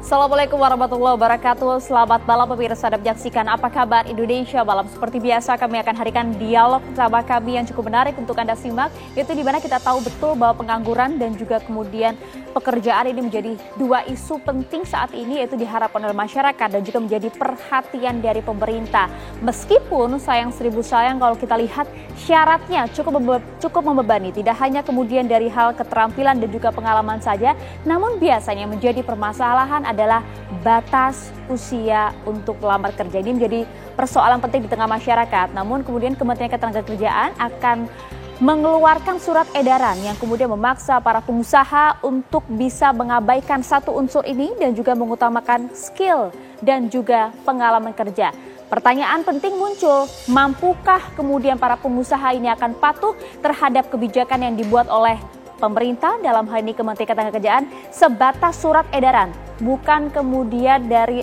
Assalamualaikum warahmatullahi wabarakatuh. Selamat malam pemirsa, Anda menyaksikan Apa Kabar Indonesia Malam. Seperti biasa kami akan hadirkan dialog sama kami yang cukup menarik untuk Anda simak. Itu di mana kita tahu betul bahwa pengangguran dan juga kemudian pekerjaan ini menjadi dua isu penting saat ini, yaitu diharapkan oleh masyarakat dan juga menjadi perhatian dari pemerintah. Meskipun sayang seribu sayang kalau kita lihat syaratnya cukup membebani, tidak hanya kemudian dari hal keterampilan dan juga pengalaman saja, namun biasanya menjadi permasalahan adalah batas usia untuk melamar kerja. Ini menjadi persoalan penting di tengah masyarakat. Namun kemudian Kementerian Ketenagakerjaan akan mengeluarkan surat edaran yang kemudian memaksa para pengusaha untuk bisa mengabaikan satu unsur ini dan juga mengutamakan skill dan juga pengalaman kerja. Pertanyaan penting muncul, mampukah kemudian para pengusaha ini akan patuh terhadap kebijakan yang dibuat oleh pemerintah, dalam hal ini Kementerian Ketenagakerjaan, sebatas surat edaran, bukan kemudian dari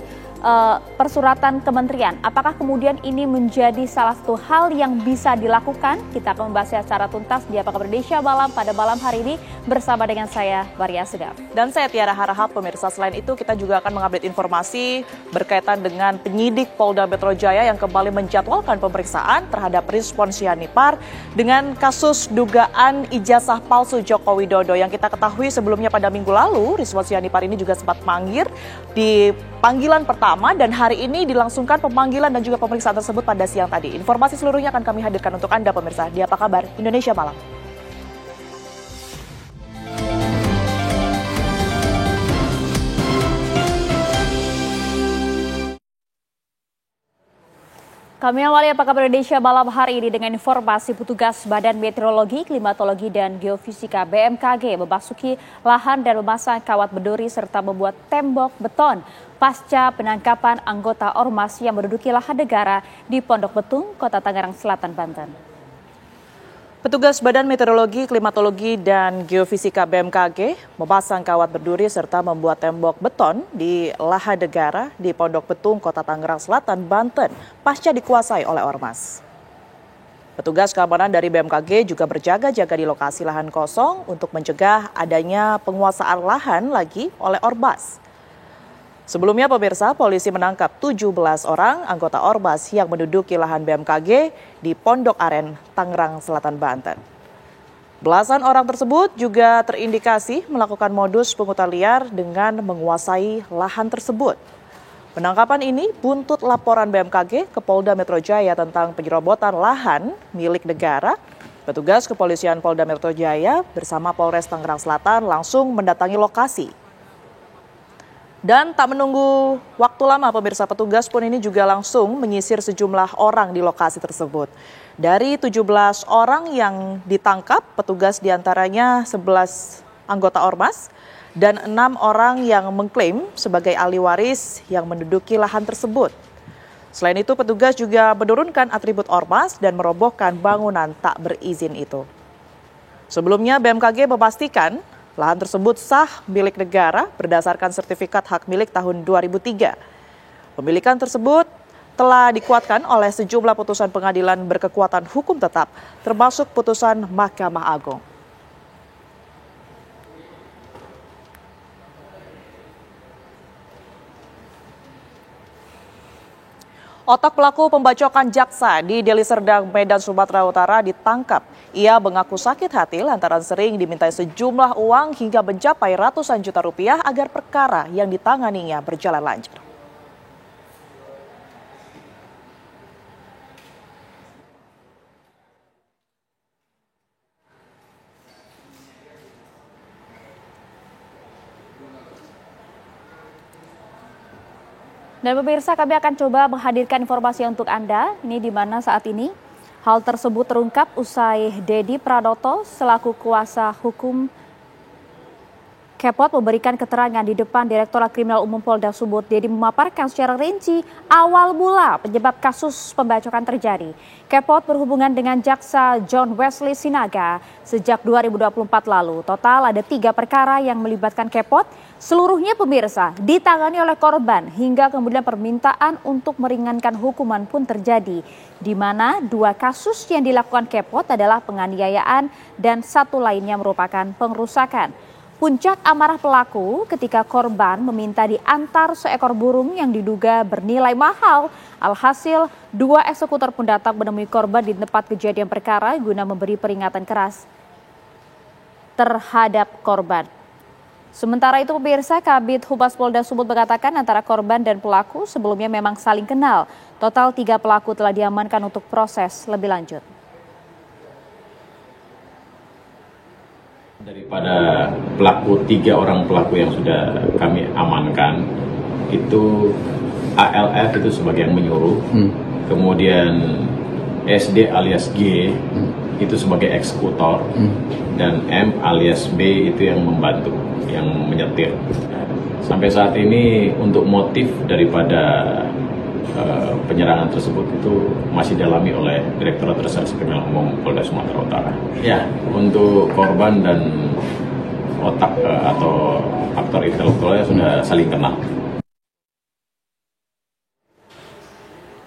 persuratan kementerian. Apakah kemudian ini menjadi salah satu hal yang bisa dilakukan? Kita akan membahasnya secara tuntas di Apa Kabar Indonesia Malam pada malam hari ini bersama dengan saya, Maria Segaf. Dan saya Tiara Harahap, pemirsa. Selain itu kita juga akan mengupdate informasi berkaitan dengan penyidik Polda Metro Jaya yang kembali menjadwalkan pemeriksaan terhadap Rizwan Syahipar dengan kasus dugaan ijazah palsu Joko Widodo. Yang kita ketahui sebelumnya pada minggu lalu, Rizwan Syahipar ini juga sempat manggil di panggilan pertama dan hari ini dilangsungkan pemanggilan dan juga pemeriksaan tersebut pada siang tadi. Informasi seluruhnya akan kami hadirkan untuk Anda pemirsa di Apa Kabar Indonesia Malam. Kami awali Apa Kabar Indonesia Malam hari ini dengan informasi petugas Badan Meteorologi, Klimatologi, dan Geofisika BMKG memasuki lahan dan memasang kawat berduri serta membuat tembok beton pasca penangkapan anggota Ormas yang menduduki lahan negara di Pondok Betung, Kota Tangerang Selatan, Banten. Petugas Badan Meteorologi, Klimatologi, dan Geofisika BMKG memasang kawat berduri serta membuat tembok beton di lahan negara di Pondok Betung, Kota Tangerang Selatan, Banten, pasca dikuasai oleh Ormas. Petugas keamanan dari BMKG juga berjaga-jaga di lokasi lahan kosong untuk mencegah adanya penguasaan lahan lagi oleh Ormas. Sebelumnya pemirsa, polisi menangkap 17 orang anggota Ormas yang menduduki lahan BMKG di Pondok Aren, Tangerang Selatan, Banten. Belasan orang tersebut juga terindikasi melakukan modus pungutan liar dengan menguasai lahan tersebut. Penangkapan ini buntut laporan BMKG ke Polda Metro Jaya tentang penyerobotan lahan milik negara. Petugas kepolisian Polda Metro Jaya bersama Polres Tangerang Selatan langsung mendatangi lokasi. Dan tak menunggu waktu lama pemirsa, petugas pun ini juga langsung menyisir sejumlah orang di lokasi tersebut. Dari 17 orang yang ditangkap, petugas diantaranya 11 anggota Ormas dan 6 orang yang mengklaim sebagai ahli waris yang menduduki lahan tersebut. Selain itu petugas juga menurunkan atribut Ormas dan merobohkan bangunan tak berizin itu. Sebelumnya BMKG memastikan lahan tersebut sah milik negara berdasarkan sertifikat hak milik tahun 2003. Pemilikan tersebut telah dikuatkan oleh sejumlah putusan pengadilan berkekuatan hukum tetap, termasuk putusan Mahkamah Agung. Otak pelaku pembacokan jaksa di Deli Serdang, Medan, Sumatera Utara ditangkap. Ia mengaku sakit hati lantaran sering dimintai sejumlah uang hingga mencapai ratusan juta rupiah agar perkara yang ditanganinya berjalan lancar. Dan pemirsa, kami akan coba menghadirkan informasi untuk Anda. Ini di mana saat ini hal tersebut terungkap usai Dedi Pranoto selaku kuasa hukum Kepot memberikan keterangan di depan Direktorat Kriminal Umum Polda Sumut. Dedi memaparkan secara rinci awal mula penyebab kasus pembacokan terjadi. Kepot berhubungan dengan Jaksa John Wesley Sinaga sejak 2024 lalu. Total ada 3 perkara yang melibatkan Kepot. Seluruhnya pemirsa ditangani oleh korban hingga kemudian permintaan untuk meringankan hukuman pun terjadi. Di mana 2 kasus yang dilakukan Kepot adalah penganiayaan dan 1 lainnya merupakan pengerusakan. Puncak amarah pelaku ketika korban meminta diantar seekor burung yang diduga bernilai mahal. Alhasil, 2 eksekutor pun datang menemui korban di tempat kejadian perkara guna memberi peringatan keras terhadap korban. Sementara itu pemirsa, Kabid Humas Polda Sumut mengatakan antara korban dan pelaku sebelumnya memang saling kenal. Total 3 pelaku telah diamankan untuk proses lebih lanjut. Daripada pelaku, 3 orang pelaku yang sudah kami amankan, itu ALF itu sebagai yang menyuruh, kemudian SD alias G itu sebagai eksekutor, dan M alias B itu yang membantu, yang menyetir. Sampai saat ini untuk motif daripada penyerangan tersebut itu masih dilami oleh Direktorat Reserse Kriminal Umum Polda Sumatera Utara. Ya, untuk korban dan otak atau aktor intelektualnya sudah saling kenal.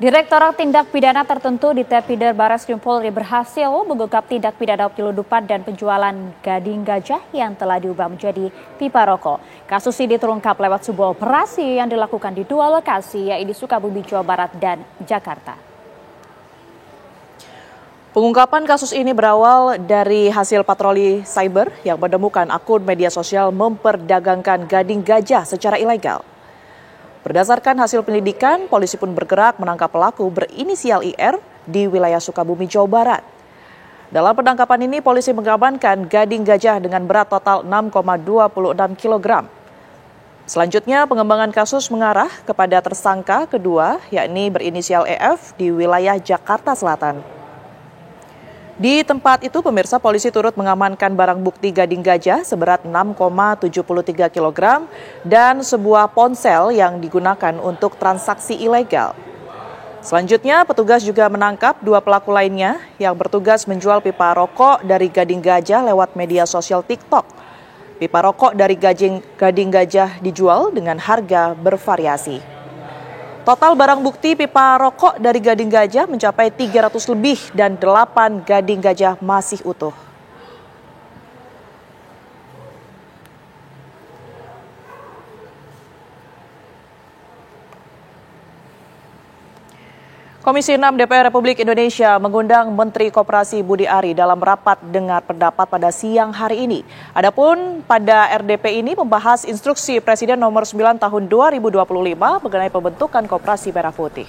Direktorat Tindak Pidana Tertentu di Tepidar Barreskrim Polri berhasil mengungkap tindak pidana penyelundupan dan penjualan gading gajah yang telah diubah menjadi pipa rokok. Kasus ini terungkap lewat sebuah operasi yang dilakukan di 2 lokasi, yaitu Sukabumi, Jawa Barat dan Jakarta. Pengungkapan kasus ini berawal dari hasil patroli cyber yang menemukan akun media sosial memperdagangkan gading gajah secara ilegal. Berdasarkan hasil penyelidikan, polisi pun bergerak menangkap pelaku berinisial IR di wilayah Sukabumi, Jawa Barat. Dalam penangkapan ini, polisi mengamankan gading gajah dengan berat total 6,26 kg. Selanjutnya, pengembangan kasus mengarah kepada tersangka kedua, yakni berinisial EF di wilayah Jakarta Selatan. Di tempat itu, pemirsa, polisi turut mengamankan barang bukti gading gajah seberat 6,73 kg dan sebuah ponsel yang digunakan untuk transaksi ilegal. Selanjutnya, petugas juga menangkap 2 pelaku lainnya yang bertugas menjual pipa rokok dari gading gajah lewat media sosial TikTok. Pipa rokok dari gading gajah dijual dengan harga bervariasi. Total barang bukti pipa rokok dari gading gajah mencapai 300 lebih dan 8 gading gajah masih utuh. Komisi 6 DPR Republik Indonesia mengundang Menteri Koperasi Budi Ari dalam rapat dengar pendapat pada siang hari ini. Adapun pada RDP ini membahas instruksi Presiden nomor 9 tahun 2025 mengenai pembentukan Koperasi Merah Putih.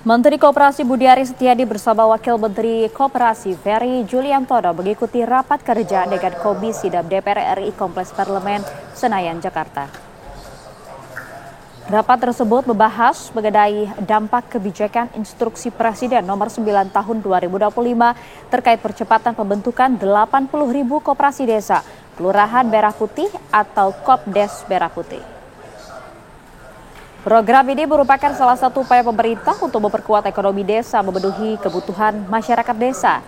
Menteri Koperasi Budi Ari Setiadi bersama Wakil Menteri Koperasi Ferry Juliantono mengikuti rapat kerja dengan Komisi 6 DPR RI Kompleks Parlemen Senayan, Jakarta. Rapat tersebut membahas mengenai dampak kebijakan instruksi Presiden nomor 9 tahun 2025 terkait percepatan pembentukan 80.000 koperasi desa, Kelurahan Merah Putih atau Kopdes Merah Putih. Program ini merupakan salah satu upaya pemerintah untuk memperkuat ekonomi desa memenuhi kebutuhan masyarakat desa.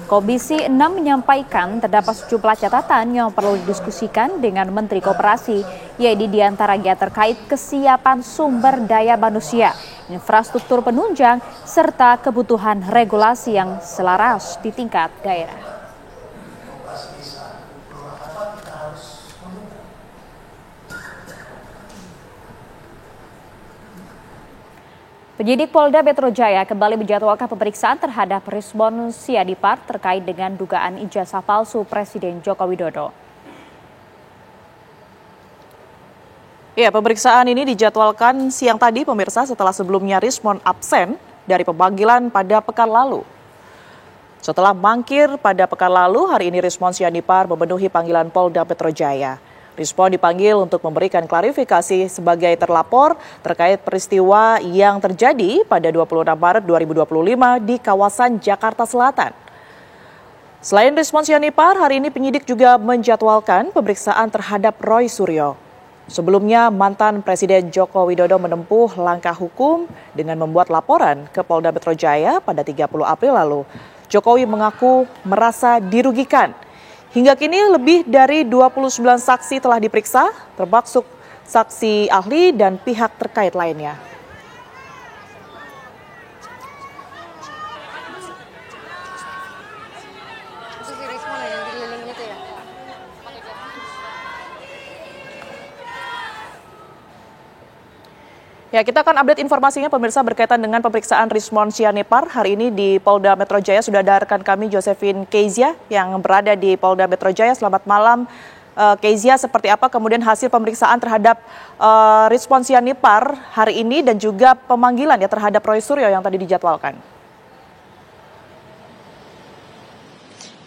Komisi 6 menyampaikan terdapat sejumlah catatan yang perlu didiskusikan dengan Menteri Koperasi, yaitu diantaranya terkait kesiapan sumber daya manusia, infrastruktur penunjang, serta kebutuhan regulasi yang selaras di tingkat daerah. Penyidik Polda Metro Jaya kembali menjadwalkan pemeriksaan terhadap Rismon Sianipar terkait dengan dugaan ijazah palsu Presiden Joko Widodo. Ya, pemeriksaan ini dijadwalkan siang tadi pemirsa setelah sebelumnya Rismon absen dari pemanggilan pada pekan lalu. Setelah mangkir pada pekan lalu, hari ini Rismon Sianipar memenuhi panggilan Polda Metro Jaya. Rismon dipanggil untuk memberikan klarifikasi sebagai terlapor terkait peristiwa yang terjadi pada 26 Maret 2025 di kawasan Jakarta Selatan. Selain Rismon Sianipar, hari ini penyidik juga menjadwalkan pemeriksaan terhadap Roy Suryo. Sebelumnya, mantan Presiden Joko Widodo menempuh langkah hukum dengan membuat laporan ke Polda Metro Jaya pada 30 April lalu. Jokowi mengaku merasa dirugikan. Hingga kini lebih dari 29 saksi telah diperiksa, termasuk saksi ahli dan pihak terkait lainnya. Ya, kita akan update informasinya pemirsa berkaitan dengan pemeriksaan Rizmon Sianipar. Hari ini di Polda Metro Jaya sudah ada rekan kami Josephine Kezia yang berada di Polda Metro Jaya. Selamat malam Kezia, seperti apa kemudian hasil pemeriksaan terhadap Rizmon Sianipar hari ini dan juga pemanggilan ya terhadap Roy Suryo yang tadi dijadwalkan?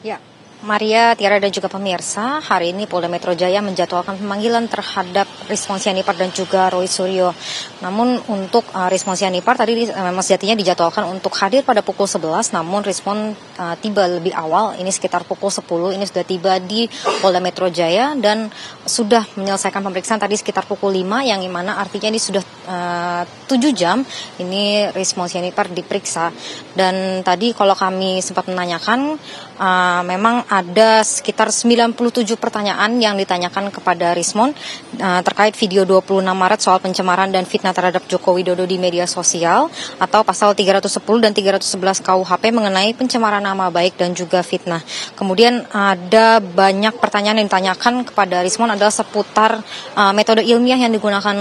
Ya, Maria, Tiara dan juga pemirsa, hari ini Polda Metro Jaya menjadwalkan pemanggilan terhadap Rizmon Sianipar dan juga Roy Suryo. Namun untuk Rizmon Sianipar tadi memang sejatinya dijadwalkan untuk hadir pada pukul 11, namun Rizmon tiba lebih awal, ini sekitar pukul 10, ini sudah tiba di Polda Metro Jaya dan sudah menyelesaikan pemeriksaan tadi sekitar pukul 5, yang mana artinya ini sudah 7 jam ini Rizmon Sianipar diperiksa. Dan tadi kalau kami sempat menanyakan, memang ada sekitar 97 pertanyaan yang ditanyakan kepada Rizmon terkait video 26 Maret soal pencemaran dan fitnah terhadap Joko Widodo di media sosial atau pasal 310 dan 311 KUHP mengenai pencemaran nama baik dan juga fitnah. Kemudian ada banyak pertanyaan yang ditanyakan kepada Rizmon adalah seputar metode ilmiah yang digunakan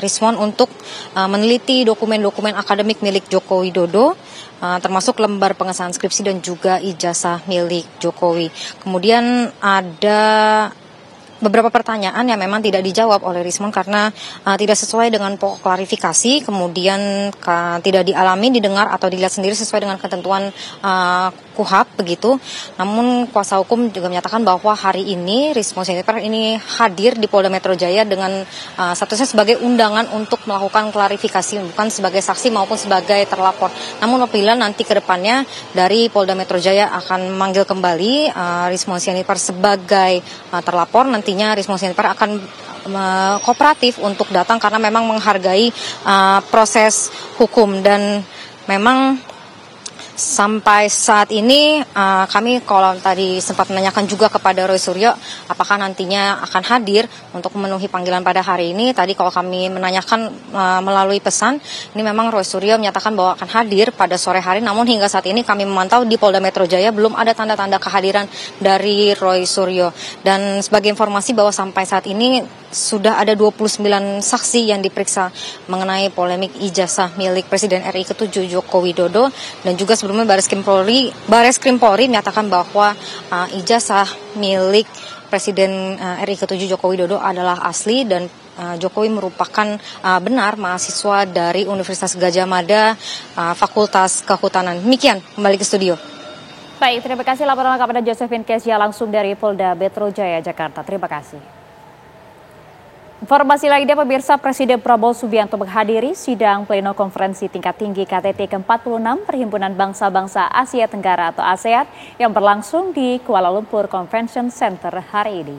Rizmon untuk meneliti dokumen-dokumen akademik milik Joko Widodo, termasuk lembar pengesahan skripsi dan juga ijazah milik Jokowi. Kemudian ada beberapa pertanyaan yang memang tidak dijawab oleh Rizmon karena tidak sesuai dengan pokok klarifikasi, kemudian tidak dialami, didengar atau dilihat sendiri sesuai dengan ketentuan KUHP begitu. Namun kuasa hukum juga menyatakan bahwa hari ini Rizmon Sianipar ini hadir di Polda Metro Jaya dengan statusnya sebagai undangan untuk melakukan klarifikasi, bukan sebagai saksi maupun sebagai terlapor. Namun apabila nanti ke depannya dari Polda Metro Jaya akan memanggil kembali Rizmon Sianipar sebagai terlapor, nantinya Rizmon Sianipar akan kooperatif untuk datang karena memang menghargai proses hukum. Dan memang sampai saat ini kami kalau tadi sempat menanyakan juga kepada Roy Suryo apakah nantinya akan hadir untuk memenuhi panggilan pada hari ini. Tadi kalau kami menanyakan melalui pesan, ini memang Roy Suryo menyatakan bahwa akan hadir pada sore hari, namun hingga saat ini kami memantau di Polda Metro Jaya belum ada tanda-tanda kehadiran dari Roy Suryo. Dan sebagai informasi bahwa sampai saat ini sudah ada 29 saksi yang diperiksa mengenai polemik ijazah milik Presiden RI ke-7 Joko Widodo, dan juga sebelumnya Bareskrim Polri menyatakan bahwa ijazah milik Presiden RI ke-7 Joko Widodo adalah asli dan Jokowi merupakan benar mahasiswa dari Universitas Gadjah Mada, Fakultas Kehutanan. Demikian, kembali ke studio. Baik, terima kasih laporan kepada Josephine Kezia langsung dari Polda Metro Jaya, Jakarta. Terima kasih. Informasi lainnya pemirsa, Presiden Prabowo Subianto menghadiri sidang pleno konferensi tingkat tinggi KTT ke-46 Perhimpunan Bangsa-Bangsa Asia Tenggara atau ASEAN yang berlangsung di Kuala Lumpur Convention Center hari ini.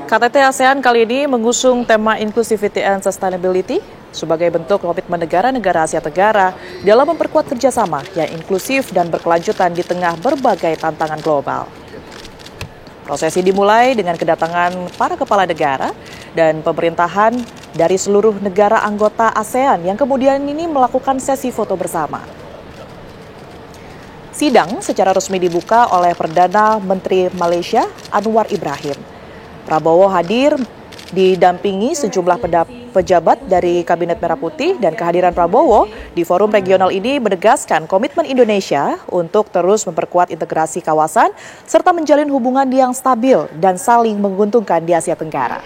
KTT ASEAN kali ini mengusung tema Inclusivity and Sustainability sebagai bentuk komitmen negara-negara Asia Tenggara dalam memperkuat kerjasama yang inklusif dan berkelanjutan di tengah berbagai tantangan global. Prosesi dimulai dengan kedatangan para kepala negara dan pemerintahan dari seluruh negara anggota ASEAN yang kemudian ini melakukan sesi foto bersama. Sidang secara resmi dibuka oleh Perdana Menteri Malaysia Anwar Ibrahim. Prabowo hadir didampingi sejumlah pejabat dari Kabinet Merah Putih, dan kehadiran Prabowo di forum regional ini menegaskan komitmen Indonesia untuk terus memperkuat integrasi kawasan serta menjalin hubungan yang stabil dan saling menguntungkan di Asia Tenggara.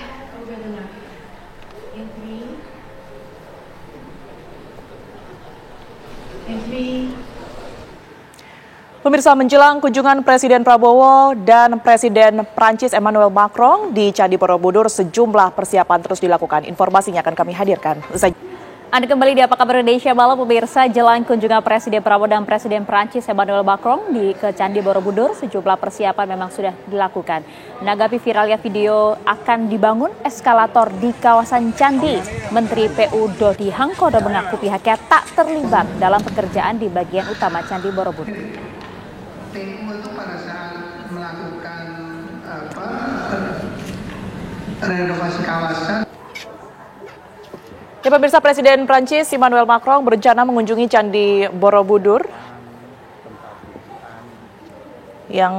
Pemirsa, menjelang kunjungan Presiden Prabowo dan Presiden Prancis Emmanuel Macron di Candi Borobudur, sejumlah persiapan terus dilakukan. Informasinya akan kami hadirkan. Anda kembali di Apa Kabar Indonesia Malam, pemirsa. Jelang kunjungan Presiden Prabowo dan Presiden Prancis Emmanuel Macron ke Candi Borobudur, sejumlah persiapan memang sudah dilakukan. Menanggapi viralnya video akan dibangun eskalator di kawasan Candi, Menteri PU Dodi Hangkodo mengaku pihaknya tak terlibat dalam pekerjaan di bagian utama Candi Borobudur. PU itu pada saat melakukan renovasi kawasan. Ya, pemirsa, Presiden Prancis Emmanuel Macron berencana mengunjungi Candi Borobudur yang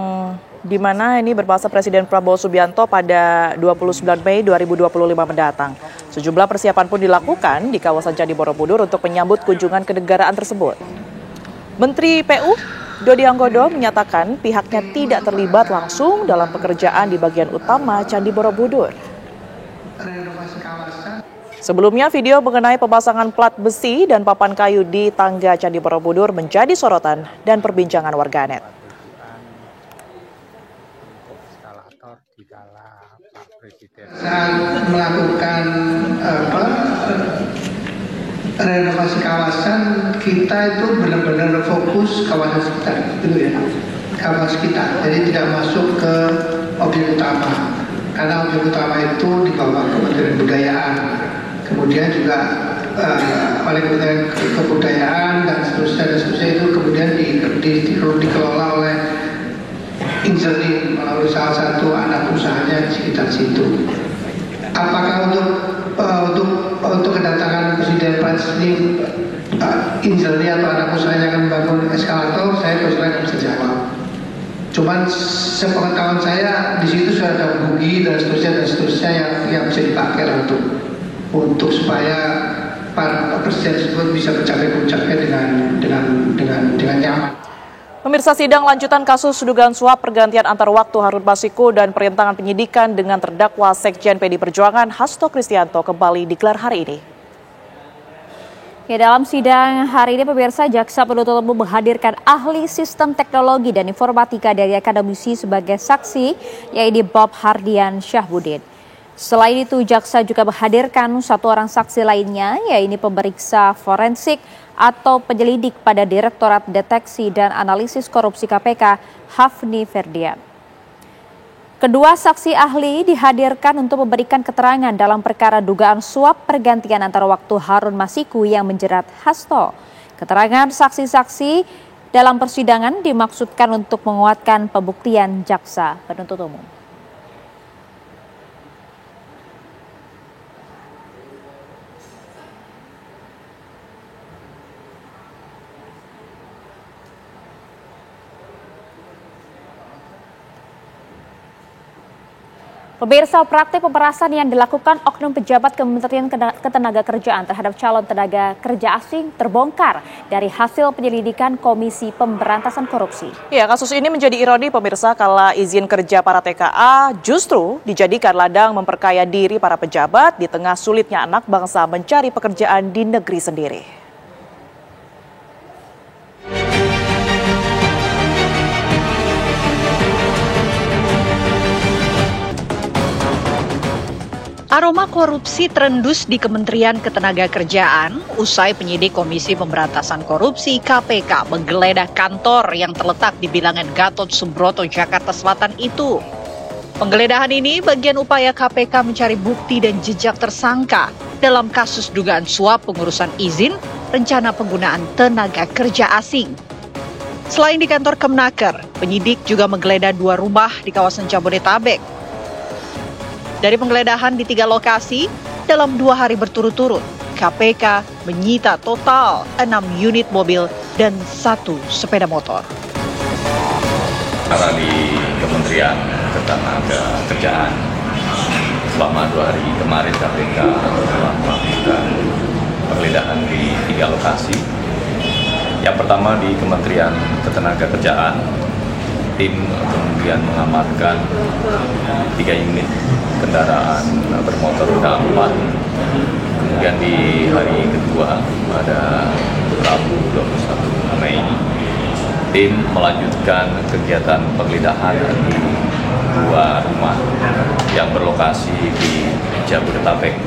di mana ini bermasa Presiden Prabowo Subianto pada 29 Mei 2025 mendatang. Sejumlah persiapan pun dilakukan di kawasan Candi Borobudur untuk menyambut kunjungan kenegaraan tersebut. Menteri PU Dodi Anggodo menyatakan pihaknya tidak terlibat langsung dalam pekerjaan di bagian utama Candi Borobudur. Renovasi kawasan. Sebelumnya, video mengenai pemasangan plat besi dan papan kayu di tangga Candi Borobudur menjadi sorotan dan perbincangan warganet. Saat melakukan renovasi kawasan, kita itu benar-benar fokus kawasan sekitar, gitu ya, kawasan sekitar. Jadi tidak masuk ke objek utama, karena objek utama itu di bawah Kementerian Kebudayaan. Kemudian juga oleh Kementerian Kebudayaan dan seterusnya itu kemudian dikelola oleh Inzalin melalui salah satu anak usahanya di sekitar situ. Apakah untuk kedatangan Presiden Prancis ini Inzalin atau anak usahanya akan membangun eskalator? Saya terus terang bisa jawab. Cuman sepengetahuan saya di situ sudah ada bugi dan seterusnya yang bisa dipakai untuk supaya para presiden tersebut bisa mencapai puncaknya dengan nyaman. Pemirsa, sidang lanjutan kasus dugaan suap pergantian antar waktu Harun Masiku dan perintangan penyidikan dengan terdakwa Sekjen PD Perjuangan Hasto Kristianto kembali digelar hari ini. Ya, dalam sidang hari ini pemirsa, jaksa penuntut umum menghadirkan ahli sistem teknologi dan informatika dari akademisi sebagai saksi, yaitu Bob Hardian Syahbudin. Selain itu, jaksa juga menghadirkan satu orang saksi lainnya, yaitu pemeriksa forensik atau penyelidik pada Direktorat Deteksi dan Analisis Korupsi KPK, Hafni Ferdian. Kedua saksi ahli dihadirkan untuk memberikan keterangan dalam perkara dugaan suap pergantian antar waktu Harun Masiku yang menjerat Hasto. Keterangan saksi-saksi dalam persidangan dimaksudkan untuk menguatkan pembuktian jaksa penuntut umum. Pemirsa, praktik pemerasan yang dilakukan oknum pejabat Kementerian Ketenagakerjaan terhadap calon tenaga kerja asing terbongkar dari hasil penyelidikan Komisi Pemberantasan Korupsi. Ya, kasus ini menjadi ironi pemirsa kala izin kerja para TKA justru dijadikan ladang memperkaya diri para pejabat di tengah sulitnya anak bangsa mencari pekerjaan di negeri sendiri. Aroma korupsi terendus di Kementerian Ketenagakerjaan usai penyidik Komisi Pemberantasan Korupsi KPK menggeledah kantor yang terletak di bilangan Gatot Subroto, Jakarta Selatan itu. Penggeledahan ini bagian upaya KPK mencari bukti dan jejak tersangka dalam kasus dugaan suap pengurusan izin rencana penggunaan tenaga kerja asing. Selain di kantor Kemnaker, penyidik juga menggeledah 2 rumah di kawasan Jabodetabek. Dari penggeledahan di 3 lokasi, dalam 2 hari berturut-turut, KPK menyita total 6 unit mobil dan 1 sepeda motor. Karena di Kementerian Ketenagakerjaan, selama 2 hari kemarin KPK telah melakukan penggeledahan di 3 lokasi. Yang pertama di Kementerian Ketenagakerjaan, tim kemudian mengamankan 3 unit kendaraan bermotor roda 4. Kemudian di hari kedua pada Rabu 21 Mei, tim melanjutkan kegiatan penggeledahan di 2 rumah yang berlokasi di Jabodetabek.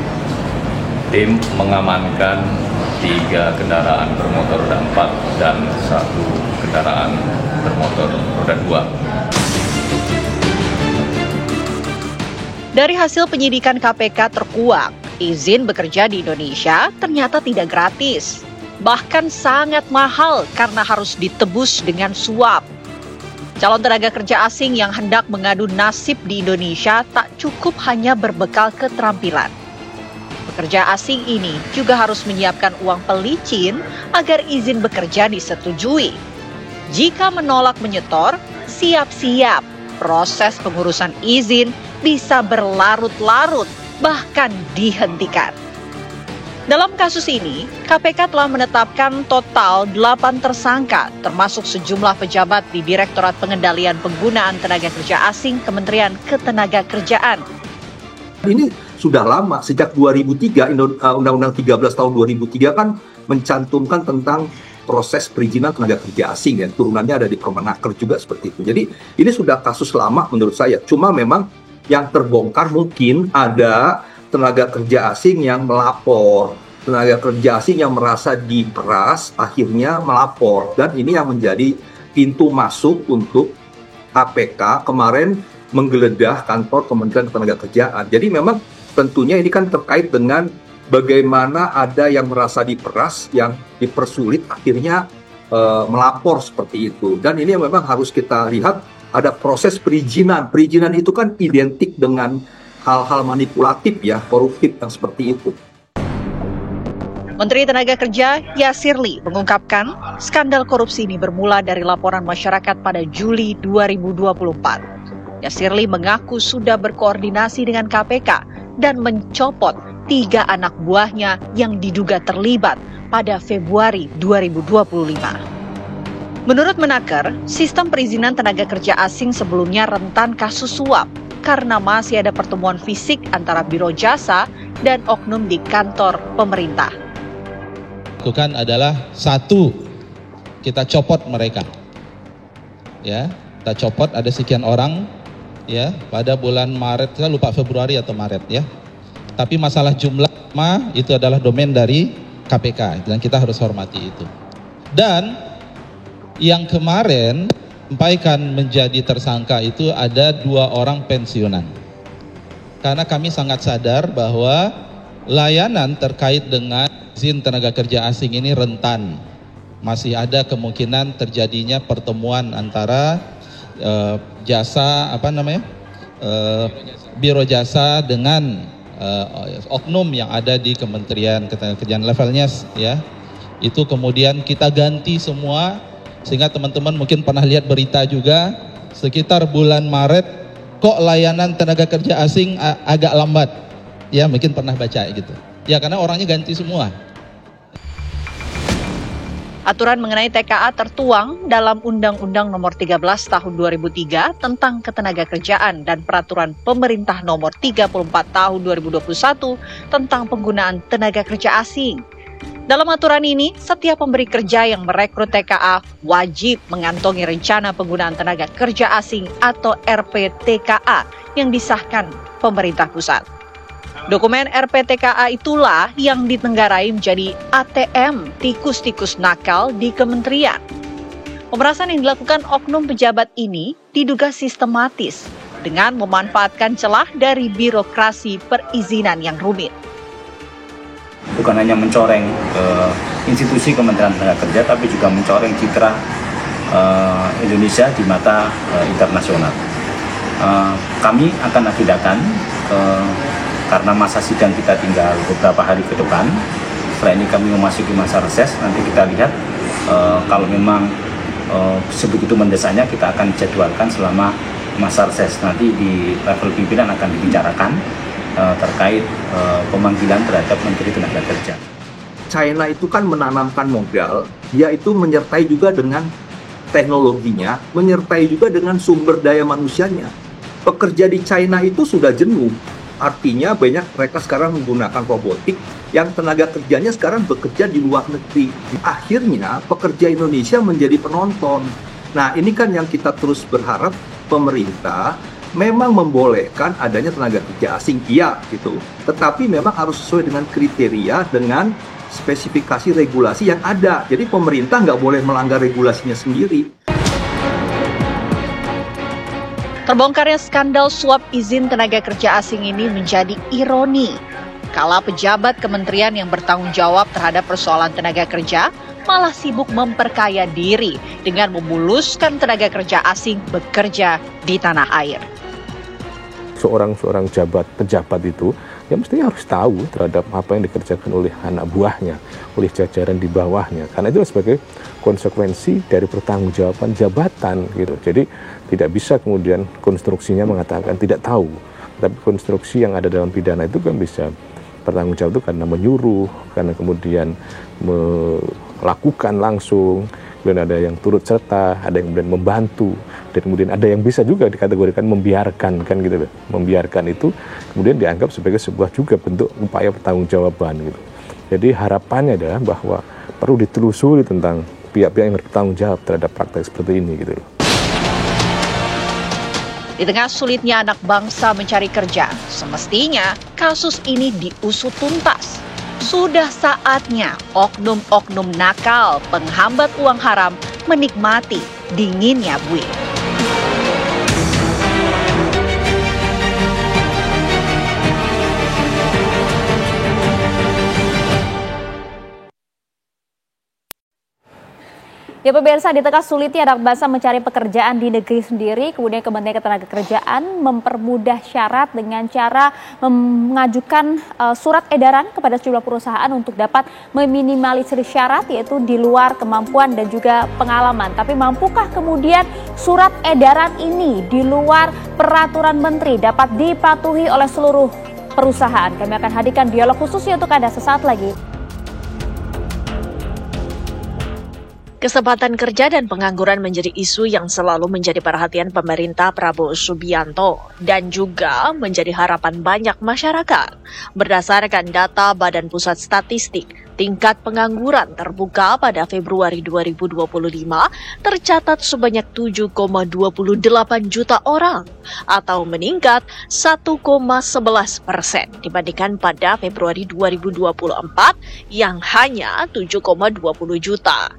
Tim mengamankan 3 kendaraan bermotor roda 4 dan 1 kendaraan bermotor roda 2. Dari hasil penyidikan KPK terkuak, izin bekerja di Indonesia ternyata tidak gratis. Bahkan sangat mahal karena harus ditebus dengan suap. Calon tenaga kerja asing yang hendak mengadu nasib di Indonesia tak cukup hanya berbekal keterampilan. Pekerja asing ini juga harus menyiapkan uang pelicin agar izin bekerja disetujui. Jika menolak menyetor, siap-siap proses pengurusan izin bisa berlarut-larut bahkan dihentikan. Dalam kasus ini, KPK telah menetapkan total 8 tersangka, termasuk sejumlah pejabat di Direktorat Pengendalian Penggunaan Tenaga Kerja Asing Kementerian Ketenagakerjaan. Ini sudah lama, sejak 2003, Undang-Undang 13 tahun 2003 kan mencantumkan tentang proses perizinan tenaga kerja asing, ya. Turunannya ada di Permenaker juga seperti itu. Jadi ini sudah kasus lama menurut saya. Cuma memang yang terbongkar mungkin ada tenaga kerja asing yang melapor, tenaga kerja asing yang merasa diperas akhirnya melapor, dan ini yang menjadi pintu masuk untuk KPK kemarin menggeledah kantor Kementerian Ketenagakerjaan. Jadi memang tentunya ini kan terkait dengan bagaimana ada yang merasa diperas, yang dipersulit akhirnya melapor seperti itu. Dan ini memang harus kita lihat ada proses perizinan. Perizinan itu kan identik dengan hal-hal manipulatif, ya, koruptif yang seperti itu. Menteri Tenaga Kerja Yasir Lee mengungkapkan skandal korupsi ini bermula dari laporan masyarakat pada Juli 2024. Yasir Lee mengaku sudah berkoordinasi dengan KPK dan mencopot 3 anak buahnya yang diduga terlibat pada Februari 2025. Menurut Menaker, sistem perizinan tenaga kerja asing sebelumnya rentan kasus suap karena masih ada pertemuan fisik antara biro jasa dan oknum di kantor pemerintah. Lakukan adalah satu, kita copot mereka. Ya, kita copot ada sekian orang ya pada bulan Maret, saya lupa Februari atau Maret ya. Tapi masalah jumlah itu adalah domain dari KPK dan kita harus hormati itu. Dan yang kemarin sampaikan menjadi tersangka itu ada 2 orang pensiunan. Karena kami sangat sadar bahwa layanan terkait dengan izin tenaga kerja asing ini rentan. Masih ada kemungkinan terjadinya pertemuan antara biro jasa dengan oknum yang ada di Kementerian Ketenagakerjaan levelnya ya. Itu kemudian kita ganti semua. Sehingga teman-teman mungkin pernah lihat berita juga, sekitar bulan Maret, kok layanan tenaga kerja asing agak lambat. Ya mungkin pernah baca gitu. Ya karena orangnya ganti semua. Aturan mengenai TKA tertuang dalam Undang-Undang Nomor 13 Tahun 2003 tentang Ketenagakerjaan dan Peraturan Pemerintah Nomor 34 Tahun 2021 tentang penggunaan tenaga kerja asing. Dalam aturan ini, setiap pemberi kerja yang merekrut TKA wajib mengantongi rencana penggunaan tenaga kerja asing atau RPTKA yang disahkan pemerintah pusat. Dokumen RPTKA itulah yang ditenggarai menjadi ATM tikus-tikus nakal di kementerian. Pemerasan yang dilakukan oknum pejabat ini diduga sistematis dengan memanfaatkan celah dari birokrasi perizinan yang rumit. Bukan hanya mencoreng institusi Kementerian Tenaga Kerja, tapi juga mencoreng citra Indonesia di mata internasional. Kami akan agendakan karena masa sidang kita tinggal beberapa hari ke depan. Setelah ini kami memasuki masa reses, nanti kita lihat kalau memang sebegitu mendesaknya kita akan jadwalkan selama masa reses. Nanti di level pimpinan akan dibicarakan terkait pemanggilan terhadap Menteri Tenaga Kerja. China itu kan menanamkan modal, yaitu menyertai juga dengan teknologinya, menyertai juga dengan sumber daya manusianya. Pekerja di China itu sudah jenuh, artinya banyak mereka sekarang menggunakan robotik yang tenaga kerjanya sekarang bekerja di luar negeri. Akhirnya pekerja Indonesia menjadi penonton. Nah ini kan yang kita terus berharap pemerintah memang membolehkan adanya tenaga kerja asing, iya gitu. Tetapi memang harus sesuai dengan kriteria, dengan spesifikasi regulasi yang ada. Jadi pemerintah nggak boleh melanggar regulasinya sendiri. Terbongkarnya skandal suap izin tenaga kerja asing ini menjadi ironi. Kala pejabat kementerian yang bertanggung jawab terhadap persoalan tenaga kerja malah sibuk memperkaya diri dengan memuluskan tenaga kerja asing bekerja di tanah air. Seorang pejabat itu ya mestinya harus tahu terhadap apa yang dikerjakan oleh anak buahnya, oleh jajaran di bawahnya. Karena itu sebagai konsekuensi dari pertanggungjawaban jabatan gitu. Jadi tidak bisa kemudian konstruksinya mengatakan tidak tahu Tapi konstruksi yang ada dalam pidana itu kan bisa bertanggung jawab itu karena menyuruh, karena kemudian melakukan langsung, kemudian ada yang turut serta, ada yang kemudian membantu, dan kemudian ada yang bisa juga dikategorikan membiarkan, kan gitu loh. Membiarkan itu kemudian dianggap sebagai sebuah juga bentuk upaya pertanggungjawaban gitu. Jadi harapannya adalah bahwa perlu ditelusuri tentang pihak-pihak yang bertanggung jawab terhadap praktek seperti ini gitu loh. Di tengah sulitnya anak bangsa mencari kerja, semestinya kasus ini diusut tuntas. Sudah saatnya oknum-oknum nakal penghambat uang haram menikmati dinginnya buih. Ya pemirsa, di tengah sulitnya anak bangsa mencari pekerjaan di negeri sendiri, kemudian Kementerian Ketenagakerjaan mempermudah syarat dengan cara mengajukan surat edaran kepada sejumlah perusahaan untuk dapat meminimalisir syarat, yaitu di luar kemampuan dan juga pengalaman. Tapi mampukah kemudian surat edaran ini di luar peraturan menteri dapat dipatuhi oleh seluruh perusahaan? Kami akan hadirkan dialog khususnya untuk Anda sesaat lagi. Kesempatan kerja dan pengangguran menjadi isu yang selalu menjadi perhatian pemerintah Prabowo Subianto dan juga menjadi harapan banyak masyarakat. Berdasarkan data Badan Pusat Statistik, tingkat pengangguran terbuka pada Februari 2025 tercatat sebanyak 7,28 juta orang atau meningkat 1,11% dibandingkan pada Februari 2024 yang hanya 7,20 juta.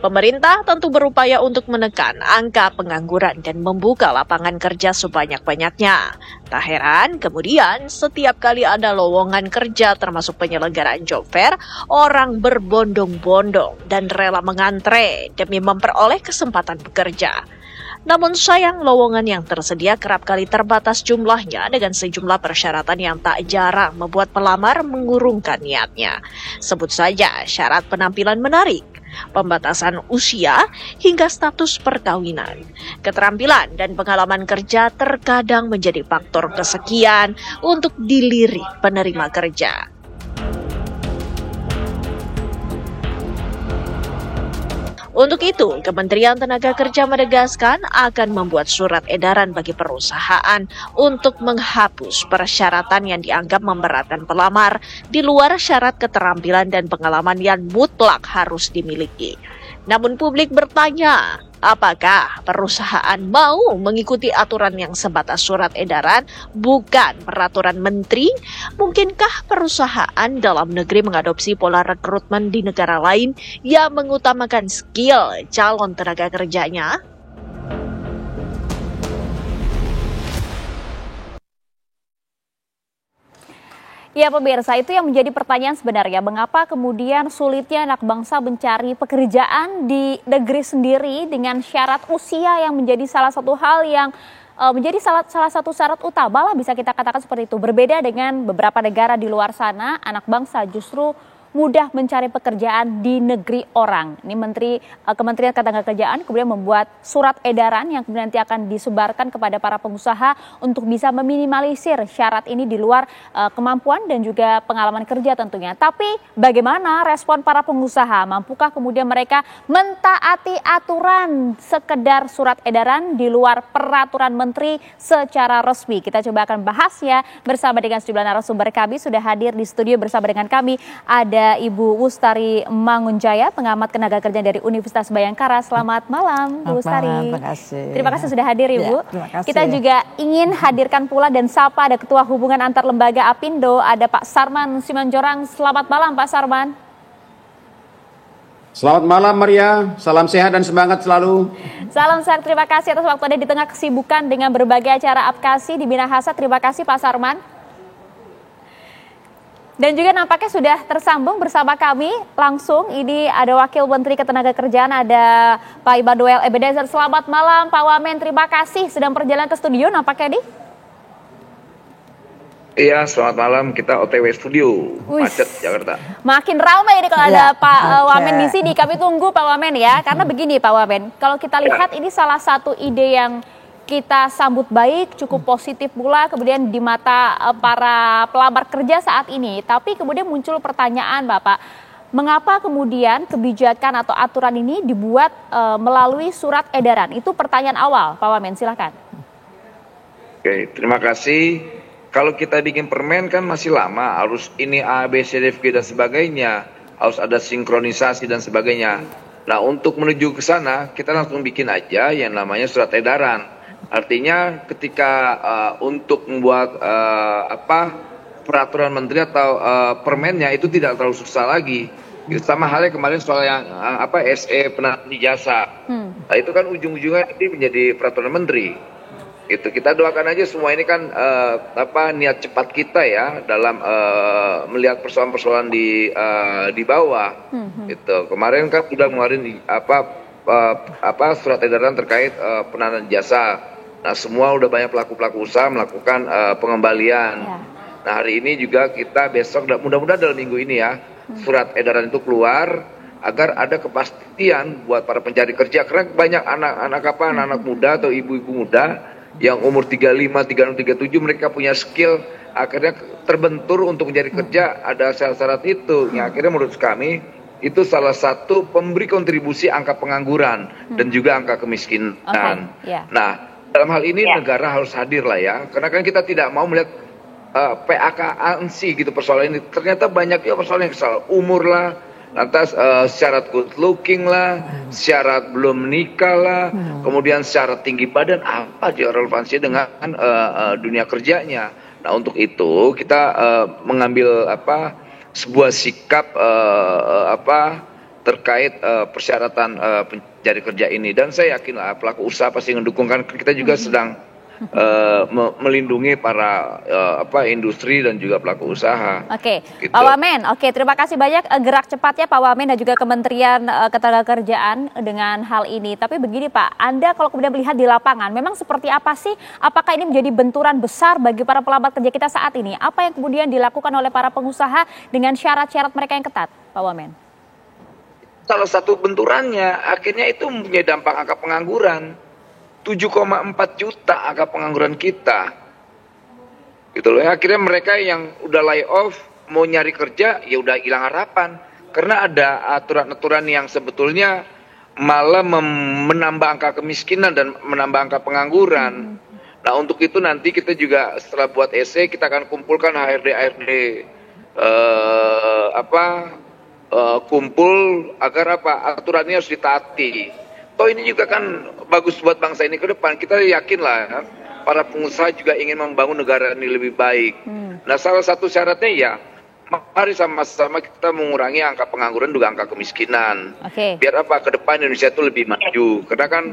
Pemerintah tentu berupaya untuk menekan angka pengangguran dan membuka lapangan kerja sebanyak-banyaknya. Tak heran, kemudian setiap kali ada lowongan kerja termasuk penyelenggaraan job fair, orang berbondong-bondong dan rela mengantre demi memperoleh kesempatan bekerja. Namun sayang, lowongan yang tersedia kerap kali terbatas jumlahnya dengan sejumlah persyaratan yang tak jarang membuat pelamar mengurungkan niatnya. Sebut saja syarat penampilan menarik, pembatasan usia, hingga status perkawinan. Keterampilan dan pengalaman kerja terkadang menjadi faktor kesekian untuk dilirik penerima kerja. Untuk itu, Kementerian Tenaga Kerja menegaskan akan membuat surat edaran bagi perusahaan untuk menghapus persyaratan yang dianggap memberatkan pelamar di luar syarat keterampilan dan pengalaman yang mutlak harus dimiliki. Namun publik bertanya, apakah perusahaan mau mengikuti aturan yang sebatas surat edaran, bukan peraturan menteri? Mungkinkah perusahaan dalam negeri mengadopsi pola rekrutmen di negara lain yang mengutamakan skill calon tenaga kerjanya? Ya pemirsa, itu yang menjadi pertanyaan sebenarnya, mengapa kemudian sulitnya anak bangsa mencari pekerjaan di negeri sendiri dengan syarat usia yang menjadi salah satu hal yang menjadi salah satu syarat utama lah bisa kita katakan seperti itu. Berbeda dengan beberapa negara di luar sana, anak bangsa justru mudah mencari pekerjaan di negeri orang. Ini Kementerian Ketenagakerjaan kemudian membuat surat edaran yang kemudian nanti akan disebarkan kepada para pengusaha untuk bisa meminimalisir syarat ini di luar kemampuan dan juga pengalaman kerja tentunya. Tapi bagaimana respon para pengusaha? Mampukah kemudian mereka mentaati aturan sekedar surat edaran di luar peraturan menteri secara resmi? Kita coba akan bahasnya bersama dengan sejumlah narasumber kami. Sudah hadir di studio bersama dengan kami ada Ibu Wustari Mangunjaya, pengamat tenaga kerja dari Universitas Bhayangkara. Selamat malam, Bu Wustari. Terima kasih sudah hadir, Ibu. Ya, kita juga ingin hadirkan pula dan sapa ada Ketua Hubungan Antar Lembaga Apindo, ada Pak Sarman Simanjorang. Selamat malam, Pak Sarman. Selamat malam, Maria. Salam sehat dan semangat selalu. Salam sehat, terima kasih atas waktu Anda di tengah kesibukan dengan berbagai acara advokasi di Minahasa. Terima kasih, Pak Sarman. Dan juga nampaknya sudah tersambung bersama kami langsung. Ini ada Wakil Menteri Ketenagakerjaan, ada Pak Immanuel Ebenezer. Selamat malam Pak Wamen, terima kasih sedang perjalanan ke studio nampaknya nih. Iya, selamat malam. Kita OTW studio, macet Jakarta. Makin ramai ini kalau ada Pak Wamen di sini. Kami tunggu Pak Wamen ya. Karena begini Pak Wamen, kalau kita lihat ini salah satu ide yang kita sambut baik, cukup positif pula kemudian di mata para pelamar kerja saat ini. Tapi kemudian muncul pertanyaan Bapak, mengapa kemudian kebijakan atau aturan ini dibuat melalui surat edaran? Itu pertanyaan awal, Pak Wamen, silakan. Oke, terima kasih. Kalau kita bikin permen kan masih lama, harus ini A, B, C, D, F, G dan sebagainya, harus ada sinkronisasi dan sebagainya. Nah, untuk menuju ke sana, kita langsung bikin aja yang namanya surat edaran. Artinya ketika untuk membuat peraturan menteri atau permennya itu tidak terlalu susah lagi. Sama halnya kemarin soal yang SE penanti jasa. Nah, itu kan ujung-ujungnya nanti menjadi peraturan menteri. Gitu. Kita doakan aja semua ini kan niat cepat kita ya dalam melihat persoalan-persoalan di bawah. Gitu. Kemarin kan sudah ngeluarin surat edaran terkait penanaman jasa. Nah, semua udah banyak pelaku-pelaku usaha melakukan pengembalian. Nah, hari ini juga kita besok mudah-mudahan dalam minggu ini ya surat edaran itu keluar agar ada kepastian buat para pencari kerja, karena banyak anak-anak muda atau ibu-ibu muda yang umur 35, 36, 37 mereka punya skill, akhirnya terbentur untuk mencari kerja, ada syarat-syarat itu. Yang akhirnya menurut kami itu salah satu pemberi kontribusi angka pengangguran dan juga angka kemiskinan. Nah, dalam hal ini negara harus hadir lah ya, karena kan kita tidak mau melihat PAK-ansi gitu persoalan ini. Ternyata banyak ya persoalan yang soal umur lah, lantas syarat good looking lah, syarat belum menikah lah, kemudian syarat tinggi badan, apa dia relevansinya dengan dunia kerjanya. Nah, untuk itu kita mengambil sebuah sikap terkait persyaratan pencari kerja ini, dan saya yakin lah pelaku usaha pasti mendukung, kan kita juga sedang melindungi para industri dan juga pelaku usaha. Oke, gitu. Pak Wamen, terima kasih banyak gerak cepatnya Pak Wamen dan juga Kementerian Ketenagakerjaan dengan hal ini. Tapi begini Pak, Anda kalau kemudian melihat di lapangan, memang seperti apa sih? Apakah ini menjadi benturan besar bagi para pelamar kerja kita saat ini? Apa yang kemudian dilakukan oleh para pengusaha dengan syarat-syarat mereka yang ketat, Pak Wamen? Salah satu benturannya akhirnya itu mempunyai dampak angka pengangguran. 7,4 juta angka pengangguran kita. Gitu loh. Akhirnya mereka yang udah lay off mau nyari kerja ya udah hilang harapan, karena ada aturan-aturan yang sebetulnya malah menambah angka kemiskinan dan menambah angka pengangguran. Nah, untuk itu nanti kita juga setelah buat essay kita akan kumpulkan HRD kumpul agar aturannya harus ditaati. Toh ini juga kan bagus buat bangsa ini ke depan. Kita yakin lah para pengusaha juga ingin membangun negara ini lebih baik. Nah, salah satu syaratnya ya mari sama-sama kita mengurangi angka pengangguran juga angka kemiskinan. Biar ke depan Indonesia itu lebih maju. Karena kan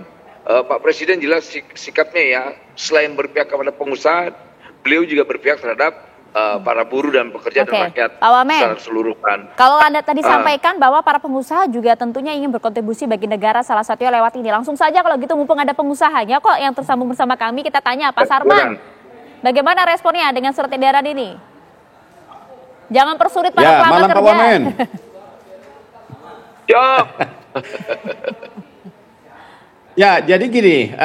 Pak Presiden jelas sikapnya ya, selain berpihak kepada pengusaha, beliau juga berpihak terhadap para buruh dan pekerja dan rakyat secara keseluruhan. Kalau Anda tadi sampaikan bahwa para pengusaha juga tentunya ingin berkontribusi bagi negara, salah satunya lewat ini. Langsung saja kalau gitu, mumpung ada pengusahanya kok yang tersambung bersama kami, kita tanya Pak Sarman, bagaimana responnya dengan surat edaran ini? Jangan persulit para pelamar kerja. Ya, jadi gini,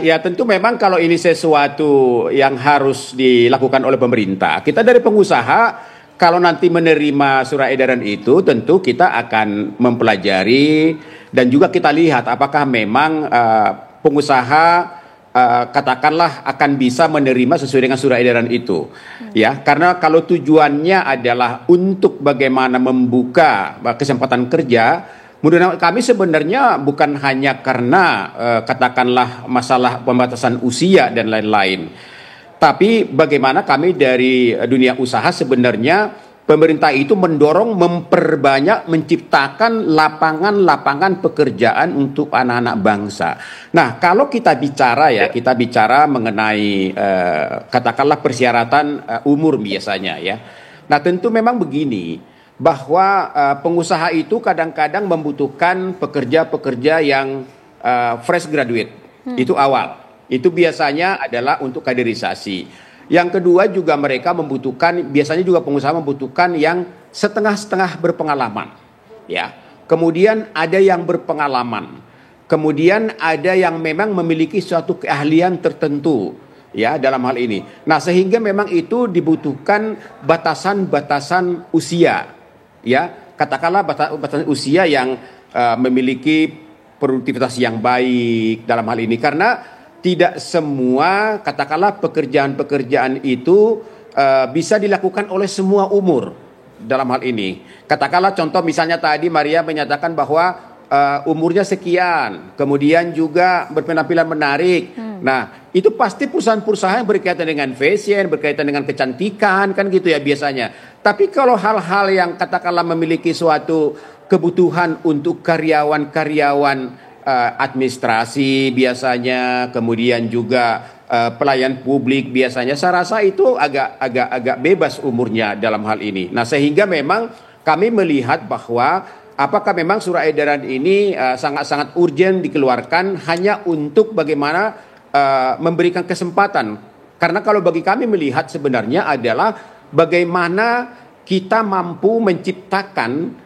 ya tentu memang kalau ini sesuatu yang harus dilakukan oleh pemerintah, kita dari pengusaha kalau nanti menerima surat edaran itu tentu kita akan mempelajari dan juga kita lihat apakah memang pengusaha katakanlah akan bisa menerima sesuai dengan surat edaran itu. Ya, karena kalau tujuannya adalah untuk bagaimana membuka kesempatan kerja, menurut kami sebenarnya bukan hanya karena katakanlah masalah pembatasan usia dan lain-lain. Tapi bagaimana kami dari dunia usaha sebenarnya pemerintah itu mendorong memperbanyak menciptakan lapangan-lapangan pekerjaan untuk anak-anak bangsa. Nah, kalau kita bicara kita bicara mengenai katakanlah persyaratan umur biasanya ya. Nah, tentu memang begini, bahwa pengusaha itu kadang-kadang membutuhkan pekerja-pekerja yang fresh graduate. Itu awal. Itu biasanya adalah untuk kaderisasi. Yang kedua juga mereka membutuhkan, biasanya juga pengusaha membutuhkan yang setengah-setengah berpengalaman. Ya. Kemudian ada yang berpengalaman. kemudian ada yang memang memiliki suatu keahlian tertentu ya dalam hal ini. Nah, sehingga memang itu dibutuhkan batasan-batasan usia ya, katakanlah batasan usia yang memiliki produktivitas yang baik dalam hal ini, karena tidak semua katakanlah pekerjaan-pekerjaan itu bisa dilakukan oleh semua umur dalam hal ini. Katakanlah contoh misalnya tadi Maria menyatakan bahwa umurnya sekian, kemudian juga berpenampilan menarik. Nah, itu pasti perusahaan-perusahaan yang berkaitan dengan fashion, berkaitan dengan kecantikan, kan gitu ya biasanya. Tapi kalau hal-hal yang katakanlah memiliki suatu kebutuhan untuk karyawan-karyawan administrasi biasanya, kemudian juga pelayan publik biasanya, saya rasa itu agak bebas umurnya dalam hal ini. Nah, sehingga memang kami melihat bahwa apakah memang surat edaran ini sangat-sangat urgent dikeluarkan hanya untuk bagaimana memberikan kesempatan. Karena kalau bagi kami melihat sebenarnya adalah bagaimana kita mampu menciptakan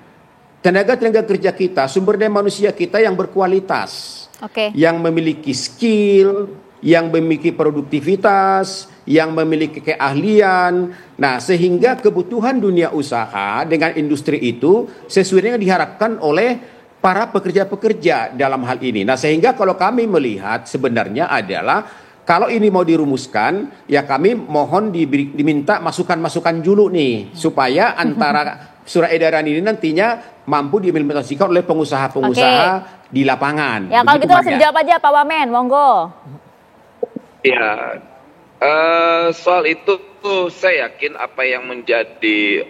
tenaga kerja kita, sumber daya manusia kita yang berkualitas, yang memiliki skill, yang memiliki produktivitas, yang memiliki keahlian. Nah, sehingga kebutuhan dunia usaha dengan industri itu sesuai dengan diharapkan oleh para pekerja-pekerja dalam hal ini. Nah, sehingga kalau kami melihat sebenarnya adalah kalau ini mau dirumuskan, ya kami mohon diminta masukan-masukan dulu nih, supaya antara surat edaran ini nantinya mampu diimplementasikan oleh pengusaha-pengusaha di lapangan. Ya, kalau gitu langsung jawab aja Pak Wamen, monggo. Ya, soal itu saya yakin apa yang menjadi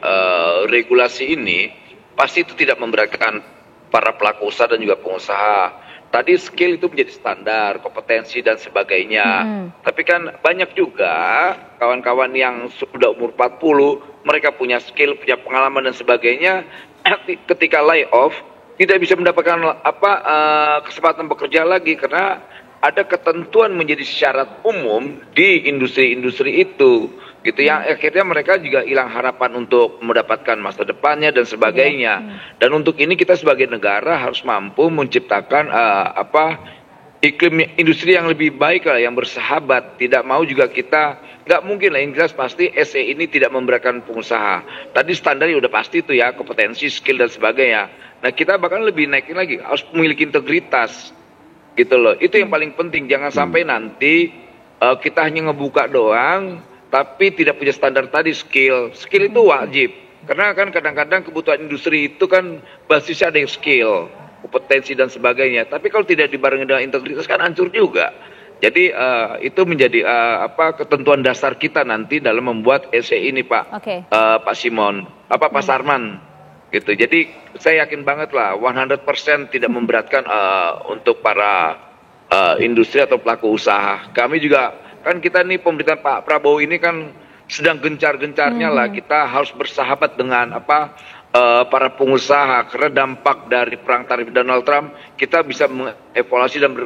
regulasi ini pasti itu tidak memberatkan para pelaku usaha dan juga pengusaha. Tadi skill itu menjadi standar, kompetensi dan sebagainya. Tapi kan banyak juga kawan-kawan yang sudah umur 40, mereka punya skill, punya pengalaman dan sebagainya. Ketika layoff tidak bisa mendapatkan kesempatan bekerja lagi karena ada ketentuan menjadi syarat umum di industri-industri itu, gitu yang akhirnya mereka juga hilang harapan untuk mendapatkan masa depannya dan sebagainya. Dan untuk ini kita sebagai negara harus mampu menciptakan iklim industri yang lebih baik lah, yang bersahabat. Tidak mau juga kita, nggak mungkin lah yang jelas pasti SE ini tidak memberatkan pengusaha. Tadi standarnya udah pasti itu ya, kompetensi, skill dan sebagainya. Nah, kita bahkan lebih naikin lagi, harus memiliki integritas. Gitu loh, itu yang paling penting. Jangan sampai nanti kita hanya ngebuka doang tapi tidak punya standar tadi skill itu wajib, karena kan kadang-kadang kebutuhan industri itu kan basisnya ada yang skill, kompetensi dan sebagainya, tapi kalau tidak dibarengi dengan integritas kan hancur juga. Jadi itu menjadi ketentuan dasar kita nanti dalam membuat SE ini Pak Pak Simon, Pak Sarman gitu. Jadi saya yakin banget lah 100% tidak memberatkan untuk para industri atau pelaku usaha. Kami juga kan, kita nih pemerintahan Pak Prabowo ini kan sedang gencar-gencarnya lah kita harus bersahabat dengan para pengusaha, karena dampak dari perang tarif Donald Trump kita bisa mengevaluasi dan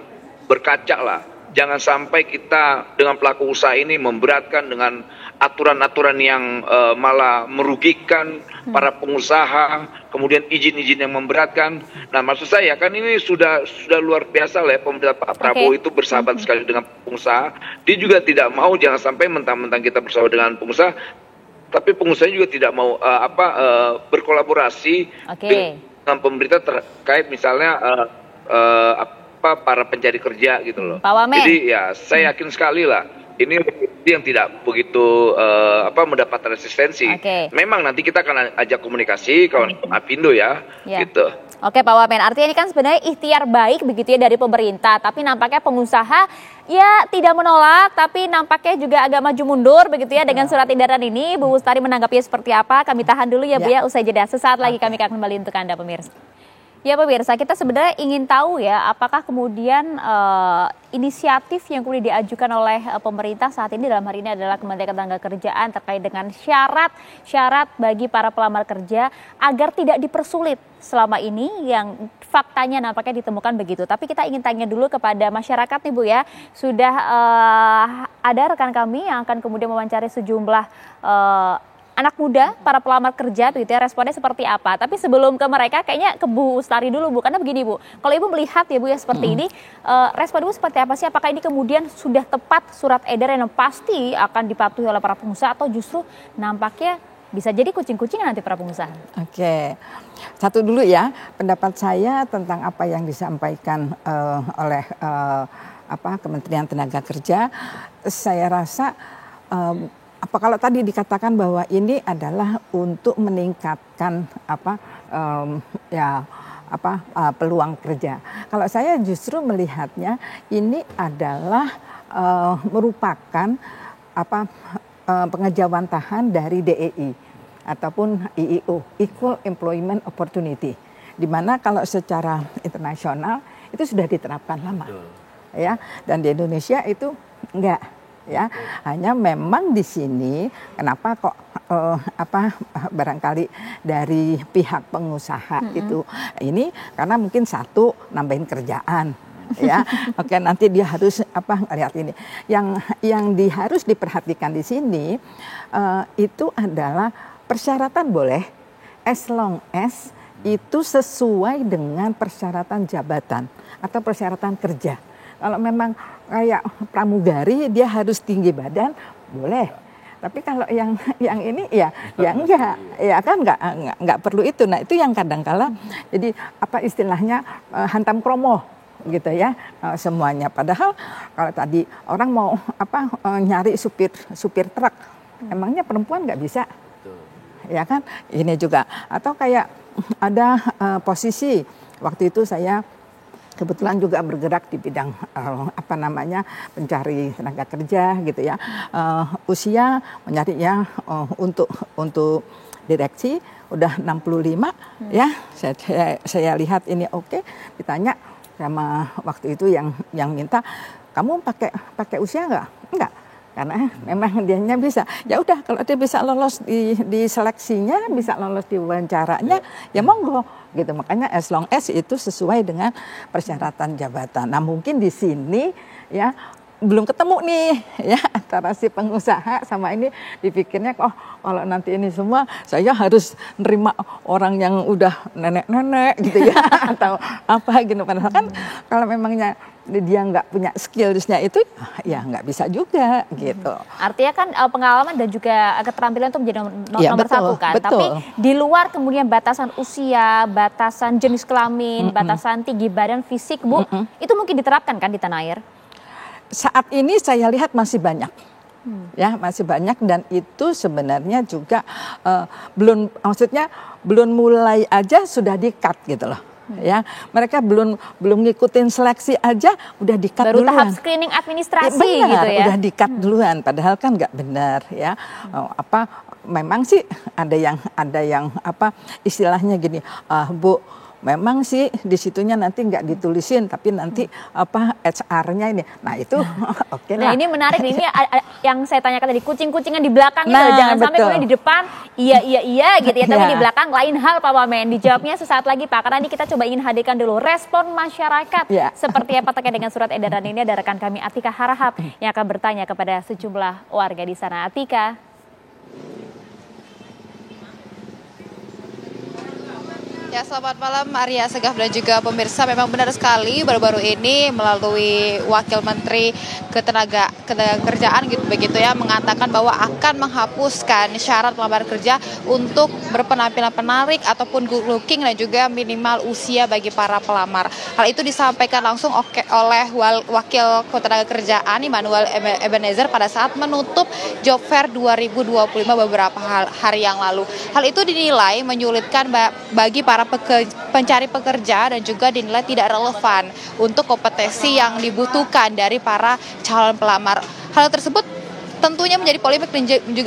berkaca lah. Jangan sampai kita dengan pelaku usaha ini memberatkan dengan aturan-aturan yang malah merugikan para pengusaha, kemudian izin-izin yang memberatkan. Nah, maksud saya kan ini sudah luar biasa lah ya, pemerintah Pak Prabowo itu bersahabat sekali dengan pengusaha. Dia juga tidak mau, jangan sampai mentang-mentang kita bersahabat dengan pengusaha, tapi pengusaha juga tidak mau berkolaborasi dengan pemerintah terkait misalnya para pencari kerja gitu loh. Pak Wamen. Jadi ya saya yakin sekali lah ini yang tidak begitu mendapat resistensi. Memang nanti kita akan ajak komunikasi kawan Apindo ya. Gitu. Oke Pak Wamen, artinya ini kan sebenarnya ikhtiar baik begitu ya dari pemerintah, tapi nampaknya pengusaha ya tidak menolak, tapi nampaknya juga agak maju mundur begitu ya dengan surat edaran ini. Bu Wustari menanggapinya seperti apa? Kami tahan dulu ya Bu ya, usai jeda. Sesaat lagi kami akan kembali untuk Anda pemirsa. Ya pemirsa, kita sebenarnya ingin tahu ya, apakah kemudian inisiatif yang kemudian diajukan oleh pemerintah saat ini dalam hari ini adalah Kementerian Ketenagakerjaan terkait dengan syarat bagi para pelamar kerja agar tidak dipersulit selama ini yang faktanya nampaknya ditemukan begitu. Tapi kita ingin tanya dulu kepada masyarakat nih Bu ya, sudah ada rekan kami yang akan kemudian mewawancari sejumlah anak muda, para pelamar kerja, begitu ya, responnya seperti apa. Tapi sebelum ke mereka, kayaknya ke Bu Ustari dulu, Bu. Karena begini, Bu. Kalau Ibu melihat ya, Bu, ya seperti ini, respon Ibu seperti apa sih? Apakah ini kemudian sudah tepat surat edaran yang pasti akan dipatuhi oleh para pengusaha, atau justru nampaknya bisa jadi kucing-kucingan nanti para pengusaha? Oke, satu dulu ya, pendapat saya tentang apa yang disampaikan oleh Kementerian Tenaga Kerja. Saya rasa kalau tadi dikatakan bahwa ini adalah untuk meningkatkan peluang kerja. Kalau saya justru melihatnya ini adalah merupakan pengejawantahan dari DEI ataupun IEO, Equal Employment Opportunity, di mana kalau secara internasional itu sudah diterapkan lama, ya, dan di Indonesia itu enggak. Ya, hanya memang di sini kenapa kok barangkali dari pihak pengusaha itu ini karena mungkin satu nambahin kerjaan, ya. Oke, nanti dia harus lihat ini. Yang harus diperhatikan di sini itu adalah persyaratan boleh as long as itu sesuai dengan persyaratan jabatan atau persyaratan kerja. Kalau memang kayak pramugari dia harus tinggi badan, boleh. Tapi kalau yang ini ya enggak, ya kan enggak perlu itu. Nah, itu yang kadang-kala jadi istilahnya hantam kromo gitu ya, semuanya. Padahal kalau tadi orang mau nyari supir truk, emangnya perempuan nggak bisa? Ya kan? Ini juga, atau kayak ada posisi waktu itu saya kebetulan juga bergerak di bidang pencari tenaga kerja gitu ya, usia mencari ya untuk direksi udah 65 ya, saya lihat ini oke. Ditanya sama waktu itu yang minta, kamu pakai usia enggak, karena memang dianya bisa. Ya udah, kalau dia bisa lolos di seleksinya, bisa lolos di wawancaranya, ya monggo gitu. Makanya as long as itu sesuai dengan persyaratan jabatan. Nah, mungkin di sini ya belum ketemu nih ya antara si pengusaha sama ini, dipikirnya kalau nanti ini semua saya harus nerima orang yang udah nenek-nenek gitu ya atau gitu. Padahal kan kalau memangnya dia nggak punya skillsnya itu ya nggak bisa juga gitu. Artinya kan pengalaman dan juga keterampilan itu menjadi nomor satu kan. Betul. Tapi di luar kemudian batasan usia, batasan jenis kelamin, batasan tinggi badan, fisik, Bu, itu mungkin diterapkan kan di tanah air? Saat ini saya lihat masih banyak. Ya, masih banyak, dan itu sebenarnya juga belum mulai aja sudah di-cut gitu loh. Ya, mereka belum ngikutin seleksi aja udah di-cut baru duluan. Tahap screening administrasi benar, gitu ya. Udah di-cut duluan, padahal kan nggak benar ya. Memang sih ada yang istilahnya gini, Bu, memang sih di situnya nanti nggak ditulisin, tapi nanti HR-nya ini. Nah itu oke lah. Nah ini menarik nih, ini yang saya tanyakan tadi, kucing-kucingan di belakang itu, jangan sampai betul. kemudian di depan iya gitu ya, tapi di belakang lain hal Pak Wamen. Dijawabnya sesaat lagi Pak, karena ini kita coba ingin hadirkan dulu respon masyarakat seperti apa terkait dengan surat edaran ini. Ada rekan kami Atika Harahap yang akan bertanya kepada sejumlah warga di sana. Atika. Ya, selamat malam Arya Segaf dan juga pemirsa. Memang benar sekali, baru-baru ini melalui Wakil Menteri Ketenagakerjaan begitu ya, mengatakan bahwa akan menghapuskan syarat pelamar kerja untuk berpenampilan menarik ataupun good looking dan juga minimal usia bagi para pelamar. Hal itu disampaikan langsung oleh Wakil Ketenagakerjaan Immanuel Ebenezer pada saat menutup Job Fair 2025 beberapa hari yang lalu. Hal itu dinilai menyulitkan bagi para pencari pekerja dan juga dinilai tidak relevan untuk kompetensi yang dibutuhkan dari para calon pelamar. Hal tersebut tentunya menjadi polemik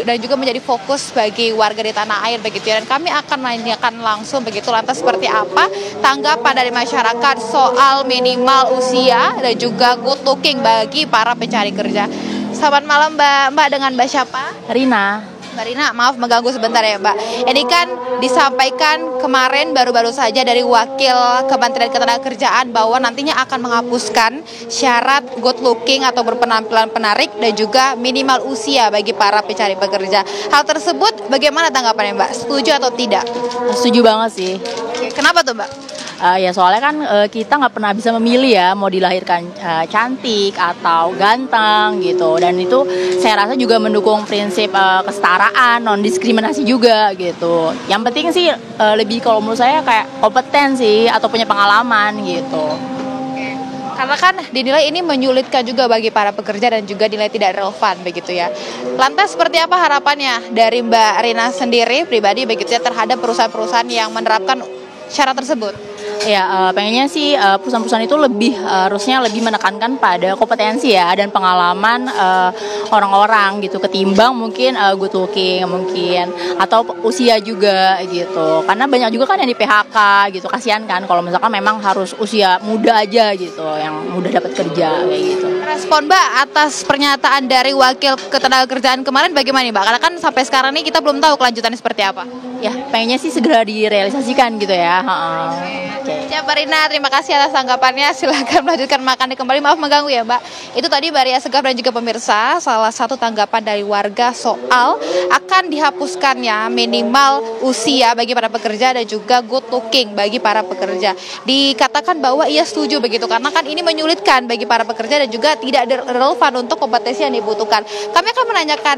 dan juga menjadi fokus bagi warga di tanah air begitu ya. Dan kami akan menanyakan langsung begitu, lantas seperti apa tanggapan dari masyarakat soal minimal usia dan juga good looking bagi para pencari kerja. Selamat malam Mbak dengan Mbak siapa? Rina. Mbak Rina, maaf mengganggu sebentar ya Mbak. Ini kan disampaikan kemarin baru-baru saja dari Wakil Kementerian Ketenagakerjaan bahwa nantinya akan menghapuskan syarat good looking atau berpenampilan menarik dan juga minimal usia bagi para pencari pekerja. Hal tersebut bagaimana tanggapannya Mbak? Setuju atau tidak? Setuju banget sih. Kenapa tuh Mbak? Ya soalnya kan kita nggak pernah bisa memilih ya mau dilahirkan cantik atau ganteng gitu, dan itu saya rasa juga mendukung prinsip kesetaraan, non diskriminasi juga gitu. Yang penting sih lebih kalau menurut saya kayak kompeten sih atau punya pengalaman gitu. Karena kan dinilai ini menyulitkan juga bagi para pekerja dan juga dinilai tidak relevan begitu ya. Lantas seperti apa harapannya dari Mbak Rina sendiri pribadi begitu ya terhadap perusahaan-perusahaan yang menerapkan syarat tersebut? Ya, pengennya sih perusahaan-perusahaan itu harusnya lebih menekankan pada kompetensi ya dan pengalaman orang-orang gitu ketimbang mungkin good looking mungkin atau usia juga gitu. Karena banyak juga kan yang di PHK gitu, kasihan kan kalau misalkan memang harus usia muda aja gitu yang mudah dapat kerja kayak gitu. Respon Mbak atas pernyataan dari Wakil Ketenagakerjaan kemarin bagaimana Mbak? Karena kan sampai sekarang ini kita belum tahu kelanjutannya seperti apa. Ya, pengennya sih segera direalisasikan gitu ya. Siap Mbak Rina, terima kasih atas tanggapannya. Silakan melanjutkan makannya kembali. Maaf mengganggu ya Mbak. Itu tadi Maria Segaf dan juga pemirsa salah satu tanggapan dari warga soal akan dihapuskannya minimal usia bagi para pekerja dan juga good looking bagi para pekerja. Dikatakan bahwa ia setuju begitu karena kan ini menyulitkan bagi para pekerja dan juga tidak relevan untuk kompetensi yang dibutuhkan. Kami akan menanyakan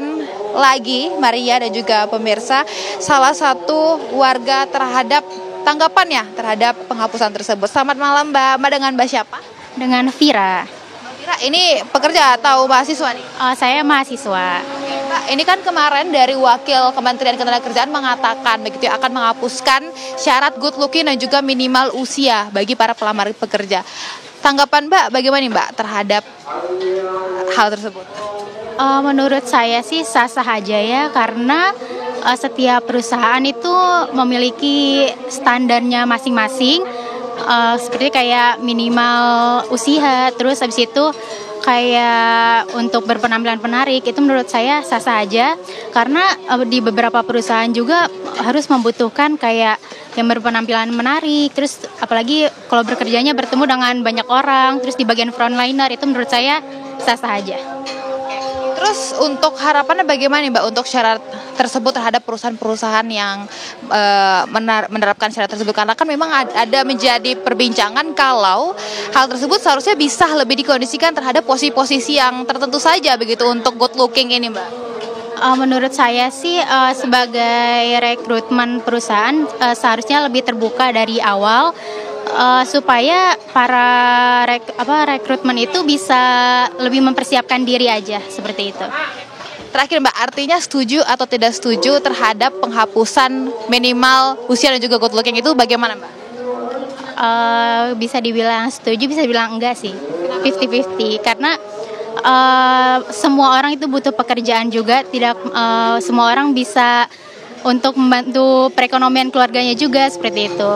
lagi Maria dan juga pemirsa salah satu warga terhadap tanggapannya terhadap penghapusan tersebut. Selamat malam Mbak. Mbak dengan Mbak siapa? Dengan Vira. Mbak Vira ini pekerja atau mahasiswa nih? Saya mahasiswa. Mbak, ini kan kemarin dari Wakil Kementerian Ketenagakerjaan mengatakan begitu ya, akan menghapuskan syarat good looking dan juga minimal usia bagi para pelamar pekerja. Tanggapan Mbak bagaimana nih Mbak terhadap hal tersebut? Menurut saya sih sah-sah aja ya karena setiap perusahaan itu memiliki standarnya masing-masing, seperti kayak minimal usia, terus habis itu kayak untuk berpenampilan menarik itu menurut saya sah-sah aja karena di beberapa perusahaan juga harus membutuhkan kayak yang berpenampilan menarik, terus apalagi kalau bekerjanya bertemu dengan banyak orang, terus di bagian frontliner itu menurut saya sah-sah aja. Terus untuk harapannya bagaimana nih Mbak untuk syarat tersebut terhadap perusahaan-perusahaan yang menerapkan syarat tersebut? Karena kan memang ada menjadi perbincangan kalau hal tersebut seharusnya bisa lebih dikondisikan terhadap posisi-posisi yang tertentu saja begitu untuk good looking ini Mbak. Menurut saya sih sebagai rekrutmen perusahaan seharusnya lebih terbuka dari awal. Supaya para rekrutmen itu bisa lebih mempersiapkan diri aja seperti itu. Terakhir Mbak, artinya setuju atau tidak setuju terhadap penghapusan minimal usia dan juga good looking itu bagaimana Mbak? Bisa dibilang setuju, bisa dibilang enggak sih, 50-50 karena semua orang itu butuh pekerjaan juga, tidak semua orang bisa untuk membantu perekonomian keluarganya juga seperti itu.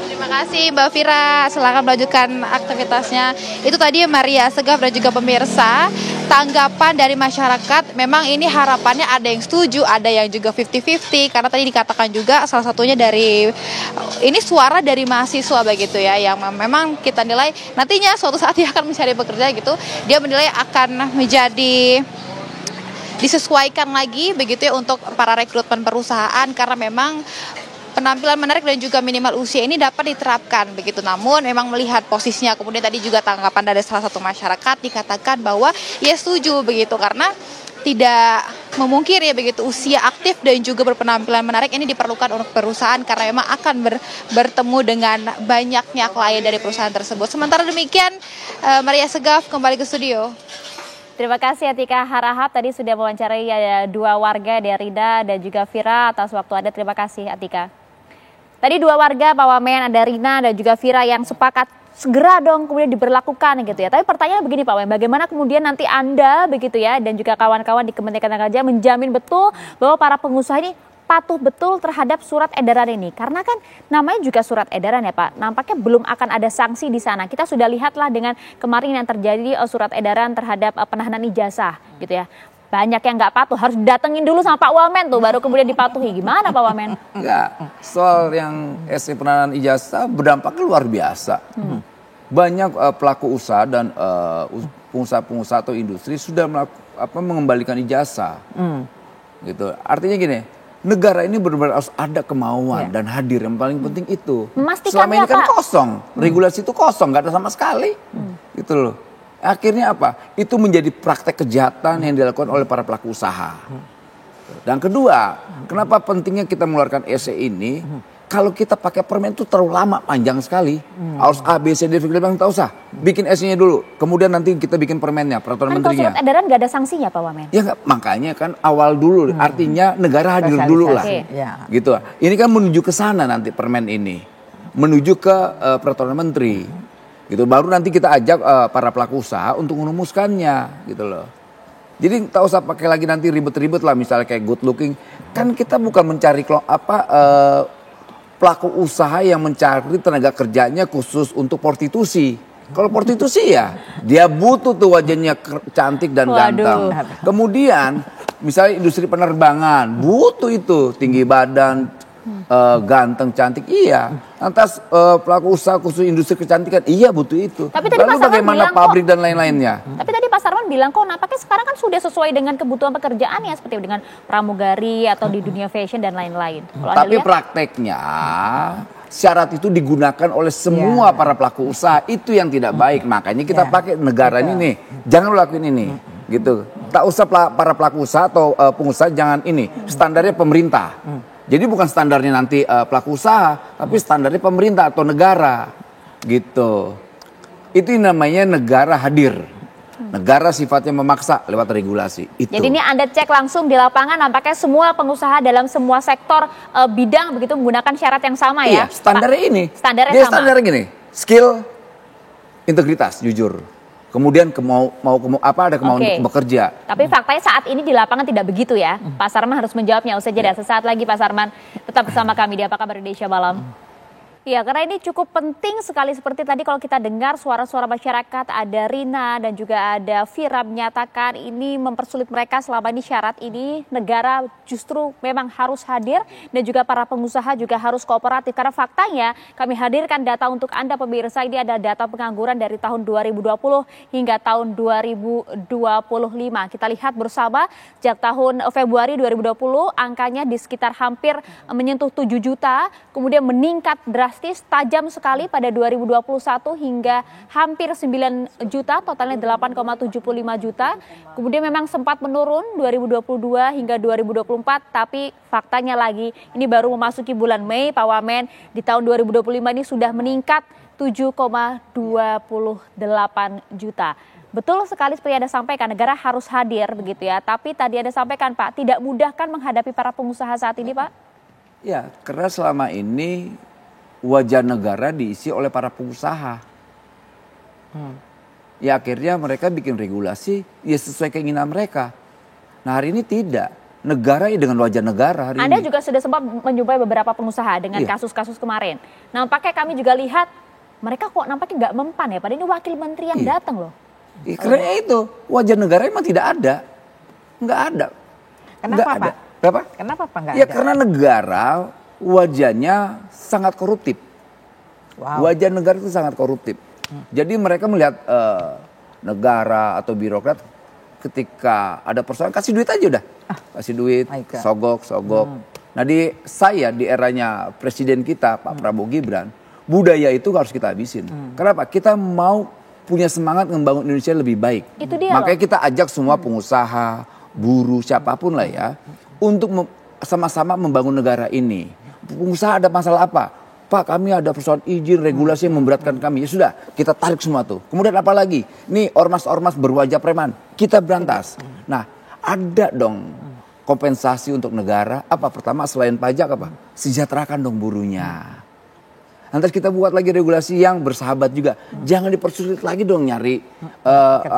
Terima kasih Mbak Vira, silakan melanjutkan aktivitasnya. Itu tadi Maria Segaf dan juga pemirsa tanggapan dari masyarakat. Memang ini harapannya ada yang setuju, ada yang juga 50-50 karena tadi dikatakan juga salah satunya dari ini suara dari mahasiswa begitu ya yang memang kita nilai nantinya suatu saat dia akan mencari pekerja gitu. Dia menilai akan menjadi disesuaikan lagi begitu ya untuk para rekrutmen perusahaan karena memang penampilan menarik dan juga minimal usia ini dapat diterapkan begitu. Namun memang melihat posisinya, kemudian tadi juga tanggapan dari salah satu masyarakat dikatakan bahwa ia setuju begitu karena tidak memungkiri begitu usia aktif dan juga berpenampilan menarik ini diperlukan untuk perusahaan karena memang akan bertemu dengan banyaknya klien dari perusahaan tersebut. Sementara demikian Maria Segaf kembali ke studio. Terima kasih Atika Harahap tadi sudah mewawancarai dua warga Rina dan juga Vira atas waktu Anda. Terima kasih Atika. Tadi dua warga Pak Wamen, ada Rina dan juga Vira yang sepakat segera dong kemudian diberlakukan gitu ya. Tapi pertanyaan begini Pak Wamen, bagaimana kemudian nanti Anda begitu ya dan juga kawan-kawan di Kementerian Ketenagakerjaan menjamin betul bahwa para pengusaha ini patuh betul terhadap surat edaran ini. Karena kan namanya juga surat edaran ya Pak, nampaknya belum akan ada sanksi di sana. Kita sudah lihatlah dengan kemarin yang terjadi surat edaran terhadap penahanan ijazah gitu ya. banyak yang nggak patuh, harus datengin dulu sama Pak Wamen tuh, baru kemudian dipatuhi. Gimana Pak Wamen? Enggak, soal yang SE penanaman ijazah berdampaknya luar biasa. Banyak pelaku usaha dan pengusaha-pengusaha atau industri sudah mengembalikan ijazah. Gitu. Artinya gini, negara ini benar-benar harus ada kemauan dan hadir, yang paling penting itu. Selama ini kan kosong, regulasi itu kosong, nggak ada sama sekali, gitu loh. Akhirnya apa? Itu menjadi praktek kejahatan yang dilakukan oleh para pelaku usaha. Dan kedua, kenapa pentingnya kita mengeluarkan SE ini? Kalau kita pakai permen itu terlalu lama, panjang sekali. Harus A, B, C, D, kita tak usah. Bikin SE-nya dulu, kemudian nanti kita bikin permennya, peraturan menterinya. Kalau surat edaran nggak ada sanksinya Pak Wamen? Ya nggak, makanya kan awal dulu, artinya negara hadir dulu lah. Gitu. Ini kan menuju ke sana nanti permen ini. Menuju ke peraturan menteri. Gitu, baru nanti kita ajak para pelaku usaha untuk merumuskannya, gitu loh. Jadi tak usah pakai lagi nanti ribet-ribet lah, misalnya kayak good looking. Kan kita bukan mencari pelaku usaha yang mencari tenaga kerjanya khusus untuk prostitusi. Kalau prostitusi ya dia butuh tuh wajahnya cantik dan ganteng. Kemudian misalnya industri penerbangan butuh itu tinggi badan, ganteng, cantik, iya. Lantas pelaku usaha khusus industri kecantikan, iya butuh itu. Tapi tadi lalu bagaimana pabrik dan lain-lainnya? Tapi tadi Pak Sarman bilang kok nampaknya sekarang kan sudah sesuai dengan kebutuhan pekerjaannya, seperti dengan pramugari atau di dunia fashion dan lain-lain. Tapi prakteknya syarat itu digunakan oleh semua para pelaku usaha, itu yang tidak baik. Makanya kita pakai negara ini nih, jangan lakuin ini, gitu. Tak usah para pelaku usaha atau pengusaha jangan ini, standarnya pemerintah. Jadi bukan standarnya nanti pelaku usaha, tapi standarnya pemerintah atau negara, gitu. Itu namanya negara hadir. Negara sifatnya memaksa lewat regulasi. Itu. Jadi ini Anda cek langsung di lapangan, nampaknya semua pengusaha dalam semua sektor bidang begitu menggunakan syarat yang sama ya? Iya, standarnya ini. Standarnya dia sama. Standarnya gini, skill, integritas, jujur. Kemudian ada kemauan untuk bekerja. Tapi faktanya saat ini di lapangan tidak begitu ya. Pak Sarman harus menjawabnya usai jeda. Sesaat lagi Pak Sarman tetap bersama kami di Apa Kabar Indonesia Malam. Ya, karena ini cukup penting sekali seperti tadi kalau kita dengar suara-suara masyarakat, ada Rina dan juga ada Vira menyatakan ini mempersulit mereka selama ini syarat ini negara justru memang harus hadir dan juga para pengusaha juga harus kooperatif. Karena faktanya kami hadirkan data untuk Anda pemirsa, ini ada data pengangguran dari tahun 2020 hingga tahun 2025. Kita lihat bersama sejak tahun Februari 2020 angkanya di sekitar hampir menyentuh 7 juta, kemudian meningkat drastis tajam sekali pada 2021 hingga hampir 9 juta, totalnya 8,75 juta. Kemudian memang sempat menurun 2022 hingga 2024, tapi faktanya lagi ini baru memasuki bulan Mei Pak Wamen, di tahun 2025 ini sudah meningkat 7,28 juta. Betul sekali seperti Anda sampaikan, negara harus hadir begitu ya. Tapi tadi Anda sampaikan Pak, tidak mudah kan menghadapi para pengusaha saat ini Pak? Ya, karena selama ini wajah negara diisi oleh para pengusaha. Ya akhirnya mereka bikin regulasi ya sesuai keinginan mereka. Nah hari ini tidak. Negara ya dengan wajah negara hari Anda ini. juga sudah sempat menjumpai beberapa pengusaha dengan kasus-kasus kemarin. Nampaknya kami juga lihat mereka kok nampaknya nggak mempan ya. Padahal ini wakil menteri yang datang loh. Ya, karena itu wajah negara emang tidak ada. Nggak ada. Kenapa Pak? Berapa? Kenapa Pak nggak ada? Ya karena negara wajahnya sangat koruptif. Wajah negara itu sangat koruptif. Jadi mereka melihat negara atau birokrat ketika ada persoalan kasih duit aja udah. Kasih duit, sogok. Nah di eranya presiden kita Pak Prabowo Gibran, budaya itu harus kita habisin. Kenapa? Kita mau punya semangat membangun Indonesia lebih baik. Itu dia Makanya kita ajak semua pengusaha, buruh, siapapun lah ya, untuk sama-sama membangun negara ini. Pengusaha ada masalah apa? Pak, kami ada persoalan izin, regulasi yang memberatkan kami. Ya sudah, kita tarik semua tuh. Kemudian apa lagi? Nih ormas-ormas berwajah preman, kita berantas. Nah, ada dong kompensasi untuk negara. Apa? Pertama selain pajak apa? Sejahterakan dong buruhnya. Nanti kita buat lagi regulasi yang bersahabat juga. Jangan dipersulit lagi dong nyari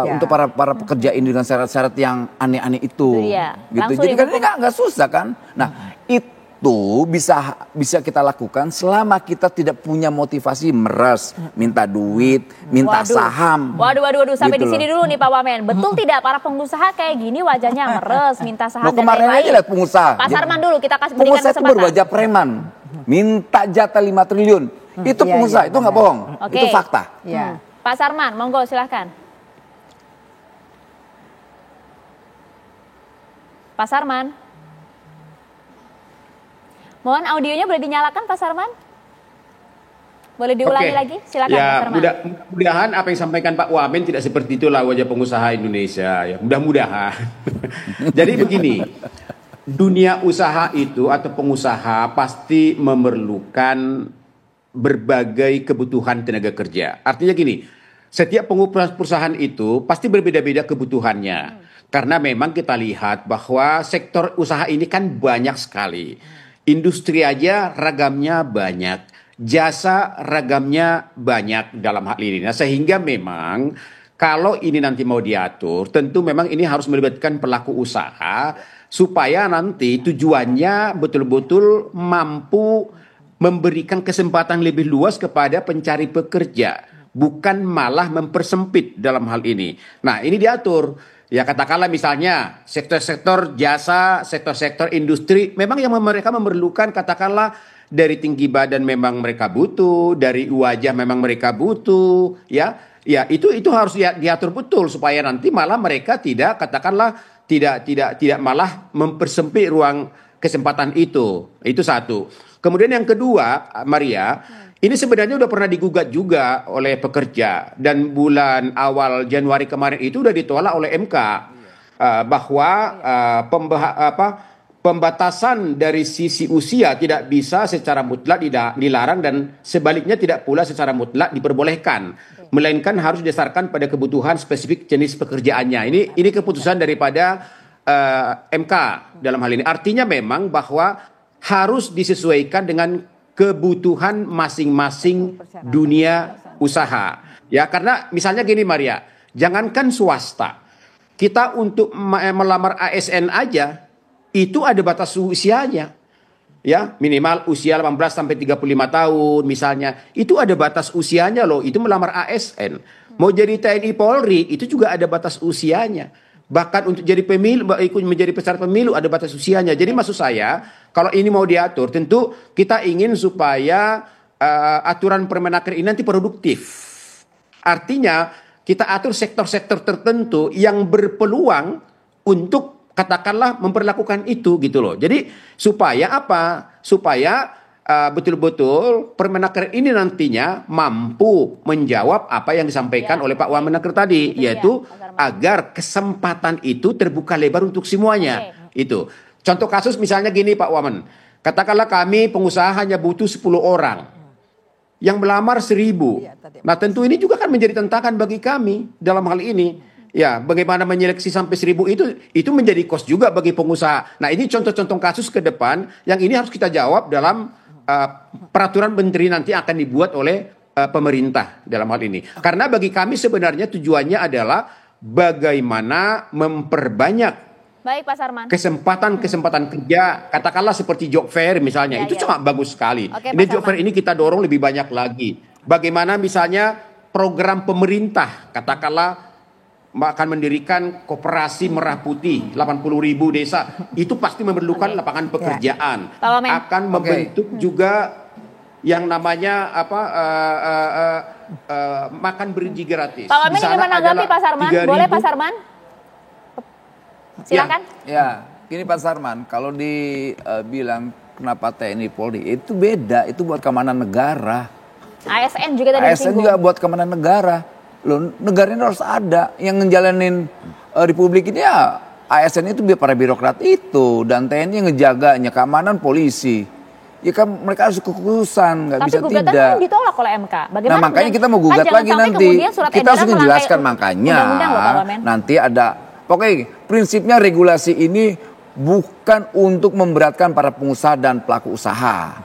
untuk para pekerja ini dengan syarat-syarat yang aneh-aneh itu. Iya. Gitu. Jadi kan ini nggak susah kan. Nah, itu bisa kita lakukan selama kita tidak punya motivasi meres, minta duit, minta saham. Waduh, sampai Gitu di sini loh. dulu nih Pak Wamen. Betul tidak para pengusaha kayak gini wajahnya meres, minta saham dan Kemarin lain-lain? aja lihat pengusaha. Pak Sarman dulu kita kasih berikan Pengusaha itu kesempatan. berwajah preman, minta jatah 5 triliun. Itu Iya, pengusaha, iya, itu nggak bohong. Oke. Itu fakta. Pak Sarman, monggo silahkan. Pak Sarman. Mohon audionya boleh dinyalakan Pak Sarman? Boleh diulangi lagi? Silakan Pak Ya, Sarman. mudah-mudahan apa yang disampaikan Pak Wamen tidak seperti itulah wajah pengusaha Indonesia. Ya, mudah-mudahan. Jadi begini, dunia usaha itu atau pengusaha pasti memerlukan berbagai kebutuhan tenaga kerja. Artinya gini, setiap perusahaan itu pasti berbeda-beda kebutuhannya. Karena memang kita lihat bahwa sektor usaha ini kan banyak sekali. Industri aja ragamnya banyak. Jasa ragamnya banyak dalam hal ini. Nah, sehingga memang kalau ini nanti mau diatur, tentu memang ini harus melibatkan pelaku usaha supaya nanti tujuannya betul-betul mampu memberikan kesempatan lebih luas kepada pencari pekerja, bukan malah mempersempit dalam hal ini. Nah, ini diatur. Ya katakanlah misalnya sektor-sektor jasa, sektor-sektor industri, memang yang mereka memerlukan katakanlah dari tinggi badan memang mereka butuh, dari wajah memang mereka butuh, ya itu harus diatur betul supaya nanti malah mereka tidak katakanlah tidak malah mempersempit ruang kesempatan itu satu. Kemudian yang kedua, Maria, ini sebenarnya udah pernah digugat juga oleh pekerja dan bulan awal Januari kemarin itu udah ditolak oleh MK bahwa pembatasan dari sisi usia tidak bisa secara mutlak dilarang dan sebaliknya tidak pula secara mutlak diperbolehkan, melainkan harus didasarkan pada kebutuhan spesifik jenis pekerjaannya. Ini keputusan daripada MK dalam hal ini. Artinya memang bahwa harus disesuaikan dengan kebutuhan masing-masing dunia usaha. Ya, karena misalnya gini Maria, jangankan swasta, kita untuk melamar ASN aja itu ada batas usianya. Ya, minimal usia 18 sampai 35 tahun misalnya. Itu ada batas usianya loh, itu melamar ASN. Mau jadi TNI Polri itu juga ada batas usianya. Bahkan untuk jadi ikut menjadi peserta pemilu ada batas usianya. Jadi maksud saya, kalau ini mau diatur, tentu kita ingin supaya aturan Permenaker ini nanti produktif. Artinya kita atur sektor-sektor tertentu yang berpeluang untuk katakanlah memperlakukan itu gitu loh. Jadi supaya apa? Supaya betul-betul Permenaker ini nantinya mampu menjawab apa yang disampaikan oleh Pak Wamenaker tadi, yaitu agar kesempatan itu terbuka lebar untuk semuanya. Itu. Contoh kasus misalnya gini Pak Wamen, katakanlah kami pengusaha hanya butuh 10 orang yang melamar 1.000. Nah tentu ini juga kan menjadi tantangan bagi kami dalam hal ini. Ya, bagaimana menyeleksi sampai 1.000 itu menjadi kos juga bagi pengusaha. Nah ini contoh-contoh kasus ke depan yang ini harus kita jawab dalam peraturan menteri nanti akan dibuat oleh pemerintah dalam hal ini. Karena bagi kami sebenarnya tujuannya adalah bagaimana memperbanyak kesempatan kerja, katakanlah seperti job fair misalnya, itu sangat bagus sekali. Ini job fair ini kita dorong lebih banyak lagi. Bagaimana misalnya program pemerintah, katakanlah akan mendirikan koperasi Merah Putih 80.000 desa, itu pasti memerlukan lapangan pekerjaan. Akan membentuk juga yang namanya makan bergizi gratis. Pak Wamen ingin menanggapi Pak Sarman, boleh Pak Sarman? Silakan. Ya, gini Pak Sarman, kalau dibilang kenapa TNI Polri itu beda, itu buat keamanan negara. ASN juga tadi ASN juga buat keamanan negara. Loh, negara ini harus ada yang ngejalanin republik ini ya. ASN itu para birokrat itu dan TNI yang ngejaganya, keamanan polisi. Ya kan mereka harus kekuasaan, nggak bisa tidak. Tapi gugatan kan ditolak oleh MK. Bagaimana? Nah makanya kita mau gugat lagi nanti. Kita harus menjelaskan makanya. Nanti ada, pokoknya prinsipnya regulasi ini bukan untuk memberatkan para pengusaha dan pelaku usaha.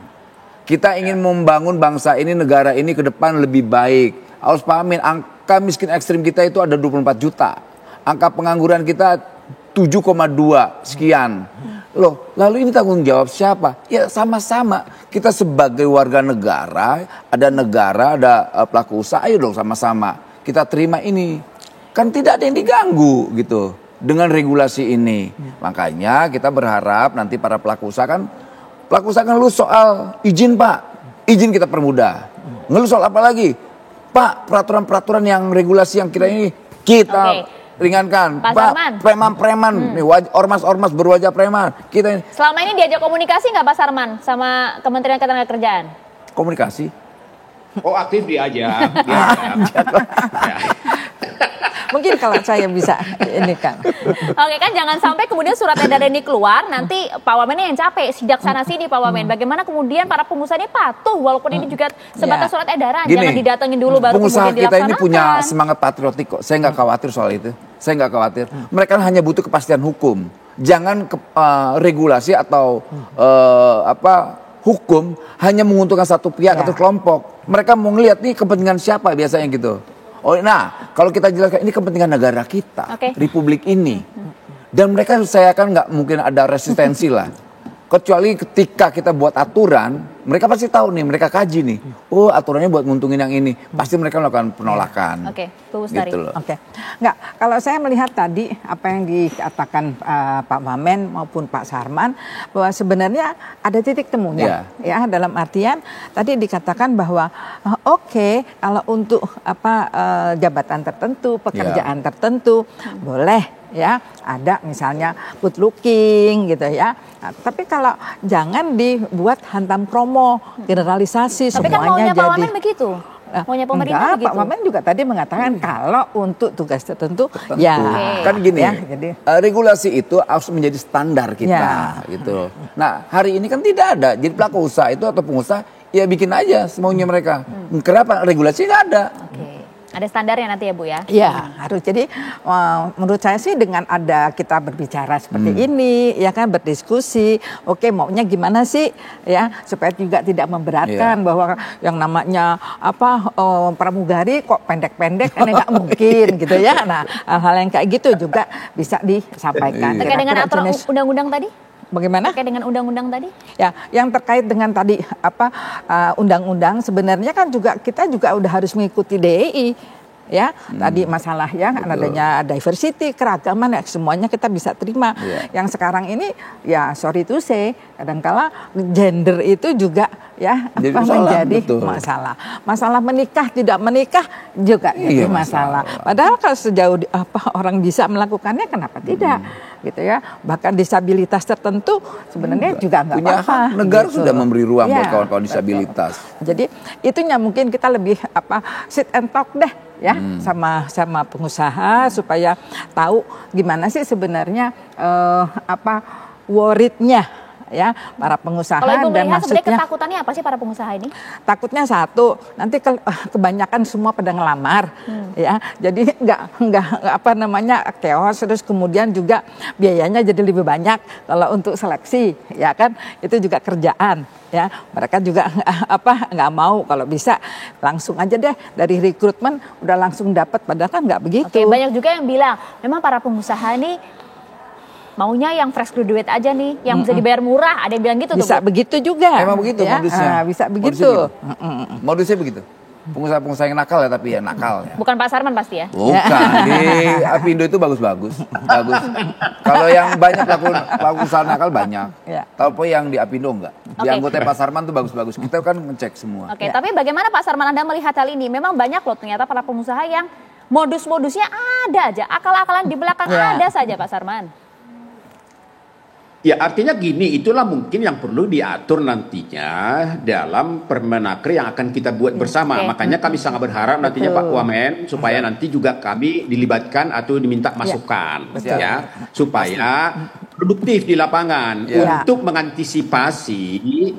Kita ingin membangun bangsa ini, negara ini ke depan lebih baik. Harus pahamin angka miskin ekstrim kita itu ada 24 juta. Angka pengangguran kita 7,2 sekian. Loh, lalu ini tanggung jawab siapa? Ya sama-sama. Kita sebagai warga negara, ada pelaku usaha, ayo dong sama-sama. Kita terima ini. Kan tidak ada yang diganggu gitu dengan regulasi ini. Makanya kita berharap nanti para pelaku usaha kan ngeluh soal izin Pak. Izin kita permudah. Ngeluh soal apa lagi? Pak, peraturan-peraturan yang regulasi yang kita ringankan. Pak, preman-preman, nih ormas-ormas berwajah preman. Kita Selama ini diajak komunikasi nggak Pak Sarman sama Kementerian Ketenagakerjaan? Komunikasi? Oh, aktif diajak. Mungkin kalau saya bisa ini kan. Oke, kan jangan sampai kemudian surat edaran ini keluar, nanti Pak Wamen yang capek, sidak sana sini Pak Wamen. Bagaimana kemudian para pengusaha ini patuh walaupun ini juga sebatas surat edaran, jangan didatengin dulu baru pengusaha kemudian kita dilaksanakan. ini punya semangat patriotik kok. Saya nggak khawatir soal itu. Saya nggak khawatir. Mereka hanya butuh kepastian hukum. Jangan regulasi atau hukum hanya menguntungkan satu pihak atau kelompok. Mereka mau ngelihat nih kepentingan siapa biasanya gitu. Oh, nah, kalau kita jelaskan ini kepentingan negara kita, Republik ini, dan mereka saya kan nggak mungkin ada resistensi lah, kecuali ketika kita buat aturan, mereka pasti tahu nih, mereka kaji nih, oh aturannya buat nguntungin yang ini, pasti mereka melakukan penolakan. Oke, Bu Bestari. Gitu loh. Oke, nggak. Kalau saya melihat tadi apa yang dikatakan Pak Wamen maupun Pak Sarman, bahwa sebenarnya ada titik temunya, ya dalam artian tadi dikatakan bahwa oke, kalau untuk jabatan tertentu, pekerjaan tertentu, boleh. Ya, ada misalnya good looking gitu ya. Nah, tapi kalau jangan dibuat hantam kromo, generalisasi tapi semuanya kan maunya jadi. Pak Wamen begitu. Maunya pemerintah begitu. Pak Wamen juga tadi mengatakan kalau untuk tugas tertentu. Ya. Kan gini, ya, jadi regulasi itu harus menjadi standar kita gitu. Nah, hari ini kan tidak ada. Jadi pelaku usaha itu atau pengusaha ya bikin aja semaunya mereka. Kenapa regulasi nggak ada? Ada standarnya nanti ya Bu ya? Iya, harus. Jadi menurut saya sih dengan ada kita berbicara seperti ini, ya kan, berdiskusi, oke maunya gimana sih, ya, supaya juga tidak memberatkan bahwa yang namanya pramugari kok pendek-pendek, kan nggak mungkin gitu ya. Nah, hal-hal yang kayak gitu juga bisa disampaikan. Terkait dengan aturan undang-undang tadi? Bagaimana? Terkait dengan undang-undang tadi? Ya, yang terkait dengan tadi undang-undang sebenarnya kan juga kita juga udah harus mengikuti DEI. Ya, tadi masalah yang adanya diversity, keragaman, ya semuanya kita bisa terima. Yang sekarang ini ya sorry to say, kadangkala gender itu juga ya menjadi masalah. Masalah menikah tidak menikah juga jadi masalah. Padahal kalau sejauh orang bisa melakukannya, kenapa tidak? Gitu ya. Bahkan disabilitas tertentu sebenarnya juga nggak apa-apa. Negara gitu. Sudah memberi ruang buat kawan-kawan disabilitas. Jadi itunya mungkin kita lebih sit and talk deh ya sama pengusaha supaya tahu gimana sih sebenarnya worried-nya ya para pengusaha. Kalau Ibu dan melihat sebenarnya maksudnya ketakutannya apa sih para pengusaha ini? Takutnya satu, nanti kebanyakan semua pada ngelamar ya. Jadi nggak chaos, terus kemudian juga biayanya jadi lebih banyak kalau untuk seleksi ya kan, itu juga kerjaan ya. Mereka juga nggak mau, kalau bisa langsung aja deh dari rekrutmen udah langsung dapat, padahal kan nggak begitu. Oke, banyak juga yang bilang memang para pengusaha ini maunya yang fresh graduate aja nih, yang bisa dibayar murah. Ada yang bilang gitu bisa tuh, begitu juga. Memang begitu ya? modusnya. Bisa begitu. Modusnya begitu. Pengusaha-pengusaha yang nakal ya, tapi ya nakal ya. Bukan Pak Sarman pasti ya? Bukan, di Apindo itu bagus-bagus. Bagus. Kalau yang banyak pelaku usaha nakal banyak. Tapi yang di Apindo enggak. Di anggota Pak Sarman tuh bagus-bagus. Kita kan ngecek semua. Oke, tapi bagaimana Pak Sarman Anda melihat hal ini? Memang banyak loh ternyata para pengusaha yang modus-modusnya ada aja. Akal-akalan di belakang ada saja Pak Sarman. Ya artinya gini, itulah mungkin yang perlu diatur nantinya dalam Permenaker yang akan kita buat bersama. Makanya kami sangat berharap nantinya Pak Wamen supaya nanti juga kami dilibatkan atau diminta masukan ya, supaya produktif di lapangan untuk mengantisipasi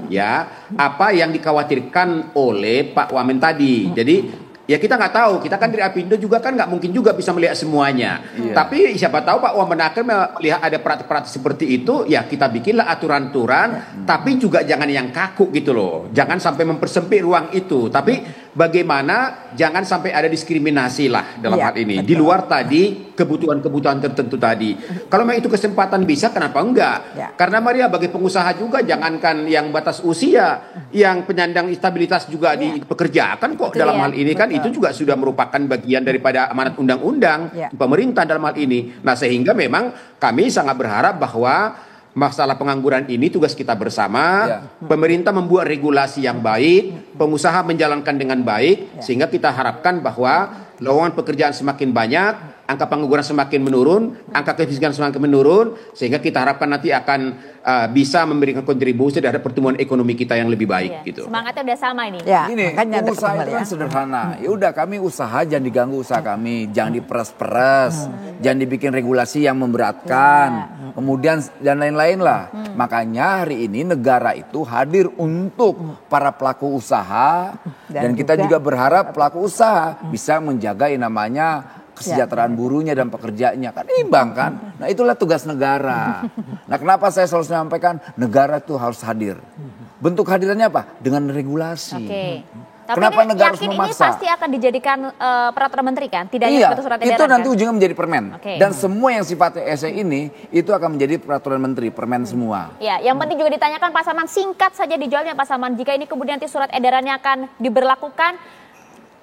ya apa yang dikhawatirkan oleh Pak Wamen tadi. Jadi ya kita nggak tahu, kita kan dari Apindo juga kan nggak mungkin juga bisa melihat semuanya. Tapi siapa tahu Pak Wamenaker melihat ada praktik-praktik seperti itu, ya kita bikinlah aturan-aturan, tapi juga jangan yang kaku gitu loh. Jangan sampai mempersempit ruang itu. Tapi bagaimana jangan sampai ada diskriminasi lah dalam hal ini. Di luar tadi kebutuhan-kebutuhan tertentu tadi. Kalau memang itu kesempatan bisa, kenapa enggak? Karena Maria bagi pengusaha juga jangankan yang batas usia, yang penyandang stabilitas juga dipekerjakan kok dalam hal ini kan itu juga sudah merupakan bagian daripada amanat undang-undang pemerintah dalam hal ini. Nah sehingga memang kami sangat berharap bahwa masalah pengangguran ini tugas kita bersama. Pemerintah membuat regulasi yang baik, pengusaha menjalankan dengan baik, sehingga kita harapkan bahwa lowongan pekerjaan semakin banyak, angka pengangguran semakin menurun, angka kemiskinan semakin menurun, sehingga kita harapkan nanti akan bisa memberikan kontribusi terhadap pertumbuhan ekonomi kita yang lebih baik. Gitu. Semangatnya udah sama ini. Ini pengusaha itu kan sederhana. Ya udah kami usaha, jangan diganggu usaha kami, jangan diperas-peras, jangan dibikin regulasi yang memberatkan. Kemudian dan lain-lain lah. Makanya hari ini negara itu hadir untuk para pelaku usaha dan kita juga berharap pelaku usaha bisa menjaga yang namanya kesejahteraan buruhnya dan pekerjanya. Kan imbang kan? Nah itulah tugas negara. Nah kenapa saya selalu sampaikan negara itu harus hadir. Bentuk hadirannya apa? Dengan regulasi. Tapi kenapa negara harus memaksa? Ini pasti akan dijadikan peraturan menteri kan? Tidak hanya bentuk surat edaran. Itu nanti ujungnya menjadi permen. Dan semua yang sifatnya SE ini itu akan menjadi peraturan menteri, permen semua. Ya, yang penting juga ditanyakan Pak Sarman, singkat saja dijawabnya Pak Sarman. Jika ini kemudian nanti surat edarannya akan diberlakukan,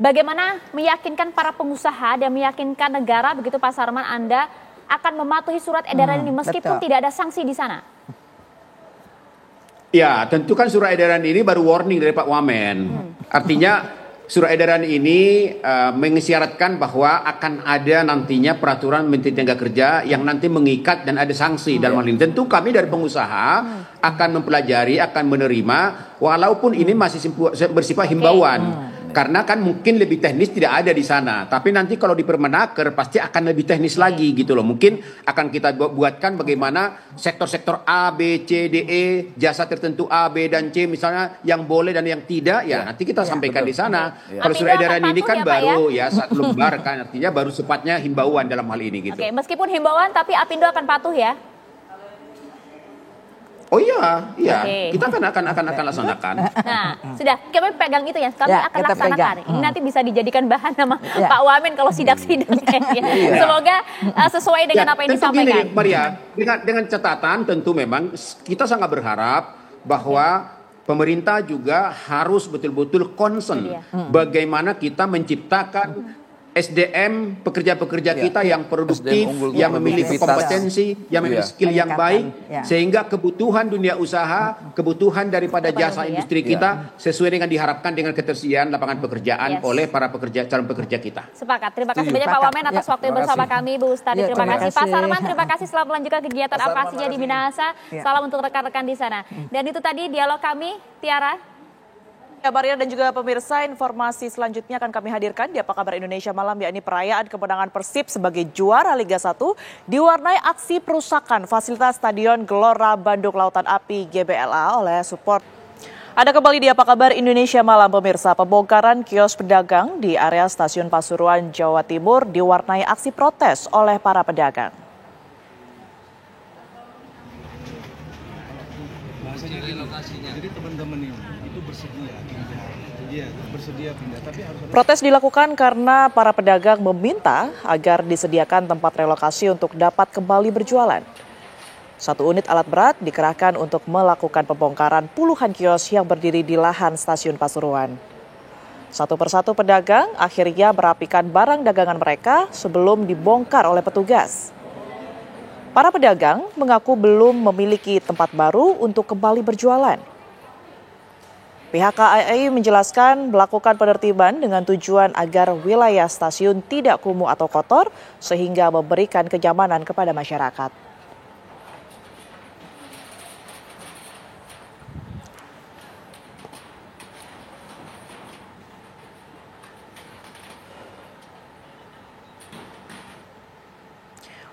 bagaimana meyakinkan para pengusaha dan meyakinkan negara begitu Pak Sarman Anda akan mematuhi surat edaran ini meskipun tidak ada sanksi di sana? Ya, tentu kan surat edaran ini baru warning dari Pak Wamen. Artinya surat edaran ini mengisyaratkan bahwa akan ada nantinya peraturan Menteri Tenaga Kerja yang nanti mengikat dan ada sanksi dalam hal ini. Tentu kami dari pengusaha akan mempelajari, akan menerima, walaupun ini masih bersifat himbauan. Karena kan mungkin lebih teknis tidak ada di sana. Tapi nanti kalau di Permenaker pasti akan lebih teknis lagi gitu loh. Mungkin akan kita buatkan bagaimana sektor-sektor A, B, C, D, E, jasa tertentu A, B, dan C misalnya yang boleh dan yang tidak. Ya nanti kita sampaikan di sana. Kalau surat edaran ini kan baru satu lembar kan. Artinya baru sifatnya himbauan dalam hal ini gitu. Meskipun himbauan tapi Apindo akan patuh ya? Oh iya. Kita akan laksanakan. Nah, sudah kami pegang itu ya, kami akan laksanakan. Ini nanti bisa dijadikan bahan sama Pak Wamen kalau sidak-sidaknya. Semoga sesuai dengan apa yang disampaikan. Gini, Maria, dengan catatan tentu memang kita sangat berharap bahwa pemerintah juga harus betul-betul concern bagaimana kita menciptakan SDM pekerja-pekerja kita yang produktif, yang memiliki kompetensi, yang memiliki skill yang baik, sehingga kebutuhan dunia usaha, kebutuhan daripada jasa industri kita sesuai dengan diharapkan dengan ketersediaan lapangan pekerjaan oleh para calon pekerja kita. Sepakat. Terima kasih banyak Pak Wamen atas waktu bersama kami, Bu Ustadi. Terima kasih Pak Sarman. Terima kasih selamat melanjutkan kegiatan aplikasinya di Minahasa. Salam untuk rekan-rekan di sana. Dan itu tadi dialog kami, Tiara. Ya, Maria dan juga pemirsa, informasi selanjutnya akan kami hadirkan di Apa Kabar Indonesia Malam, yakni perayaan kemenangan Persib sebagai juara Liga 1 diwarnai aksi perusakan fasilitas Stadion Gelora Bandung Lautan Api GBLA oleh support. Ada kembali di Apa Kabar Indonesia Malam, pemirsa. Pembongkaran kios pedagang di area Stasiun Pasuruan, Jawa Timur diwarnai aksi protes oleh para pedagang. Jadi teman-teman itu bersedia pindah, tapi harus. Protes dilakukan karena para pedagang meminta agar disediakan tempat relokasi untuk dapat kembali berjualan. 1 unit alat berat dikerahkan untuk melakukan pembongkaran puluhan kios yang berdiri di lahan Stasiun Pasuruan. Satu persatu pedagang akhirnya merapikan barang dagangan mereka sebelum dibongkar oleh petugas. Para pedagang mengaku belum memiliki tempat baru untuk kembali berjualan. Pihak KAI menjelaskan melakukan penertiban dengan tujuan agar wilayah stasiun tidak kumuh atau kotor sehingga memberikan kenyamanan kepada masyarakat.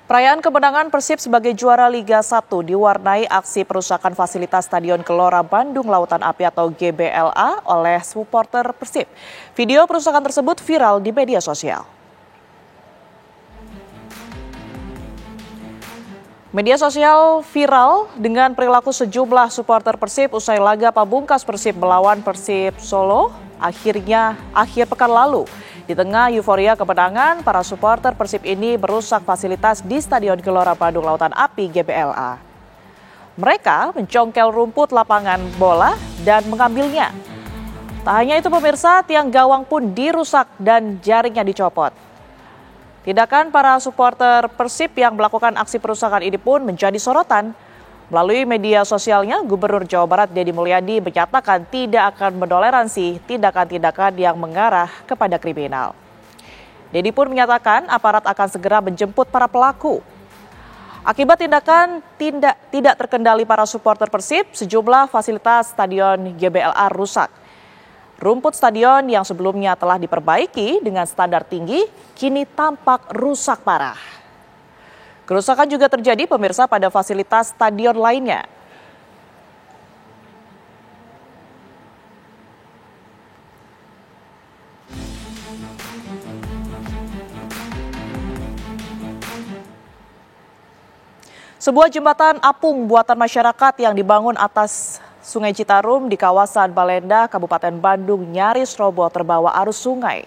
Perayaan kemenangan Persib sebagai juara Liga 1 diwarnai aksi perusakan fasilitas Stadion Gelora Bandung Lautan Api atau GBLA oleh supporter Persib. Video perusakan tersebut viral di media sosial. Media sosial viral dengan perilaku sejumlah supporter Persib usai laga pamungkas Persib melawan Persib Solo akhir pekan lalu. Di tengah euforia kemenangan, para supporter Persib ini merusak fasilitas di Stadion Gelora Bandung Lautan Api GBLA. Mereka mencongkel rumput lapangan bola dan mengambilnya. Tak hanya itu pemirsa, tiang gawang pun dirusak dan jaringnya dicopot. Tindakan para supporter Persib yang melakukan aksi perusakan ini pun menjadi sorotan. Melalui media sosialnya, Gubernur Jawa Barat Deddy Mulyadi menyatakan tidak akan mentoleransi tindakan-tindakan yang mengarah kepada kriminal. Deddy pun menyatakan aparat akan segera menjemput para pelaku. Akibat tindakan tidak terkendali para supporter Persib, sejumlah fasilitas Stadion GBLA rusak. Rumput stadion yang sebelumnya telah diperbaiki dengan standar tinggi, kini tampak rusak parah. Kerusakan juga terjadi pemirsa pada fasilitas stadion lainnya. Sebuah jembatan apung buatan masyarakat yang dibangun atas Sungai Citarum di kawasan Balenda, Kabupaten Bandung nyaris roboh terbawa arus sungai.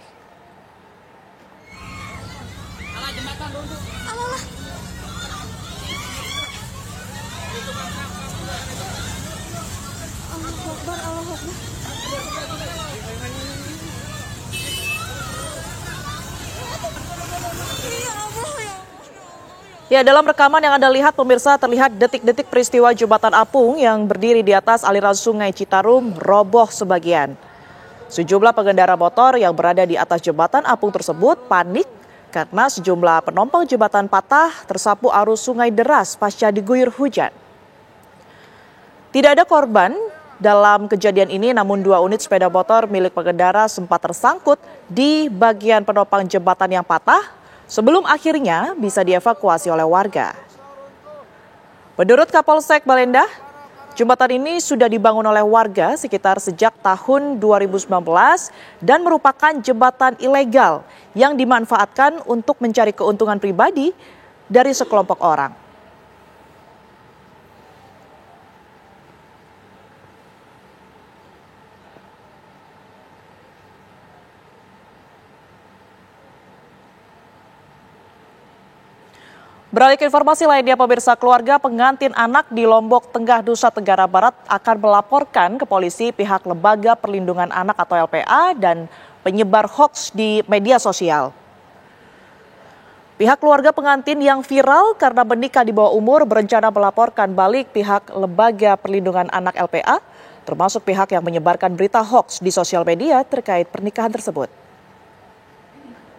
Ya, dalam rekaman yang Anda lihat pemirsa, terlihat detik-detik peristiwa jembatan apung yang berdiri di atas aliran Sungai Citarum roboh sebagian. Sejumlah pengendara motor yang berada di atas jembatan apung tersebut panik karena sejumlah penumpang jembatan patah tersapu arus sungai deras pasca diguyur hujan. Tidak ada korban dalam kejadian ini, namun 2 unit sepeda motor milik pengendara sempat tersangkut di bagian penopang jembatan yang patah sebelum akhirnya bisa dievakuasi oleh warga. Menurut Kapolsek Balenda, jembatan ini sudah dibangun oleh warga sekitar sejak tahun 2019 dan merupakan jembatan ilegal yang dimanfaatkan untuk mencari keuntungan pribadi dari sekelompok orang. Beralih ke informasi lainnya, pemirsa, keluarga pengantin anak di Lombok Tengah, Nusa Tenggara Barat akan melaporkan ke polisi pihak Lembaga Perlindungan Anak atau LPA dan penyebar hoaks di media sosial. Pihak keluarga pengantin yang viral karena menikah di bawah umur berencana melaporkan balik pihak Lembaga Perlindungan Anak LPA, termasuk pihak yang menyebarkan berita hoaks di sosial media terkait pernikahan tersebut.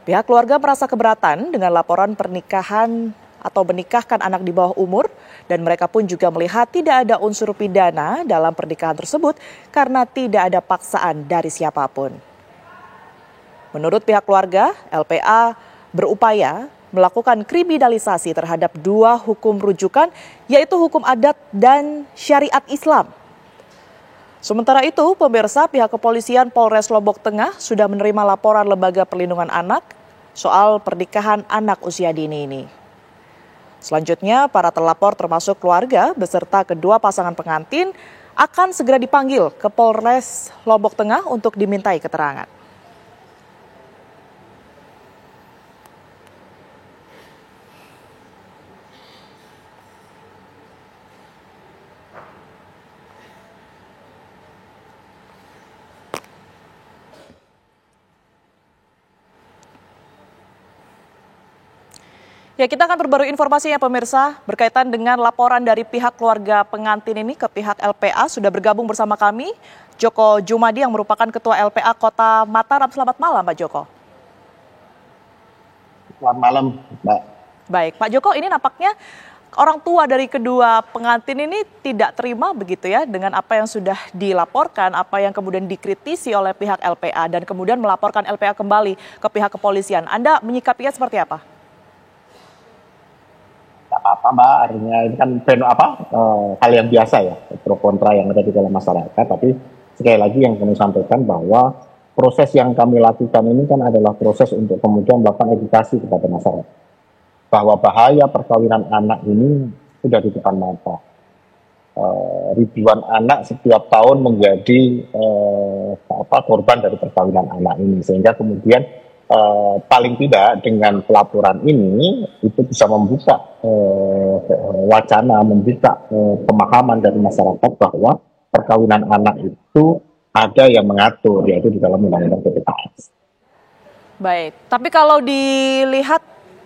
Pihak keluarga merasa keberatan dengan laporan pernikahan atau menikahkan anak di bawah umur, dan mereka pun juga melihat tidak ada unsur pidana dalam pernikahan tersebut karena tidak ada paksaan dari siapapun. Menurut pihak keluarga, LPA berupaya melakukan kriminalisasi terhadap 2 hukum rujukan, yaitu hukum adat dan syariat Islam. Sementara itu, pemirsa, pihak kepolisian Polres Lombok Tengah sudah menerima laporan Lembaga Perlindungan Anak soal pernikahan anak usia dini ini. Selanjutnya, para terlapor termasuk keluarga beserta kedua pasangan pengantin akan segera dipanggil ke Polres Lombok Tengah untuk dimintai keterangan. Ya, kita akan perbarui informasinya pemirsa berkaitan dengan laporan dari pihak keluarga pengantin ini ke pihak LPA. Sudah bergabung bersama kami Joko Jumadi yang merupakan Ketua LPA Kota Mataram. Selamat malam Pak Joko. Selamat malam Mbak. Baik Pak Joko, ini nampaknya orang tua dari kedua pengantin ini tidak terima begitu ya dengan apa yang sudah dilaporkan, apa yang kemudian dikritisi oleh pihak LPA dan kemudian melaporkan LPA kembali ke pihak kepolisian. Anda menyikapinya seperti apa? Apa Mbak, artinya ini kan hal yang biasa ya, pro kontra yang ada di dalam masyarakat. Tapi sekali lagi yang kami sampaikan bahwa proses yang kami lakukan ini kan adalah proses untuk kemudian melakukan edukasi kepada masyarakat bahwa bahaya perkawinan anak ini sudah di depan mata. Ribuan anak setiap tahun menjadi korban dari perkawinan anak ini, sehingga kemudian paling tidak dengan pelaporan ini itu bisa membuka wacana, membuka pemahaman dari masyarakat bahwa perkawinan anak itu ada yang mengatur, yaitu di dalam undang-undang PPKS. Baik, tapi kalau dilihat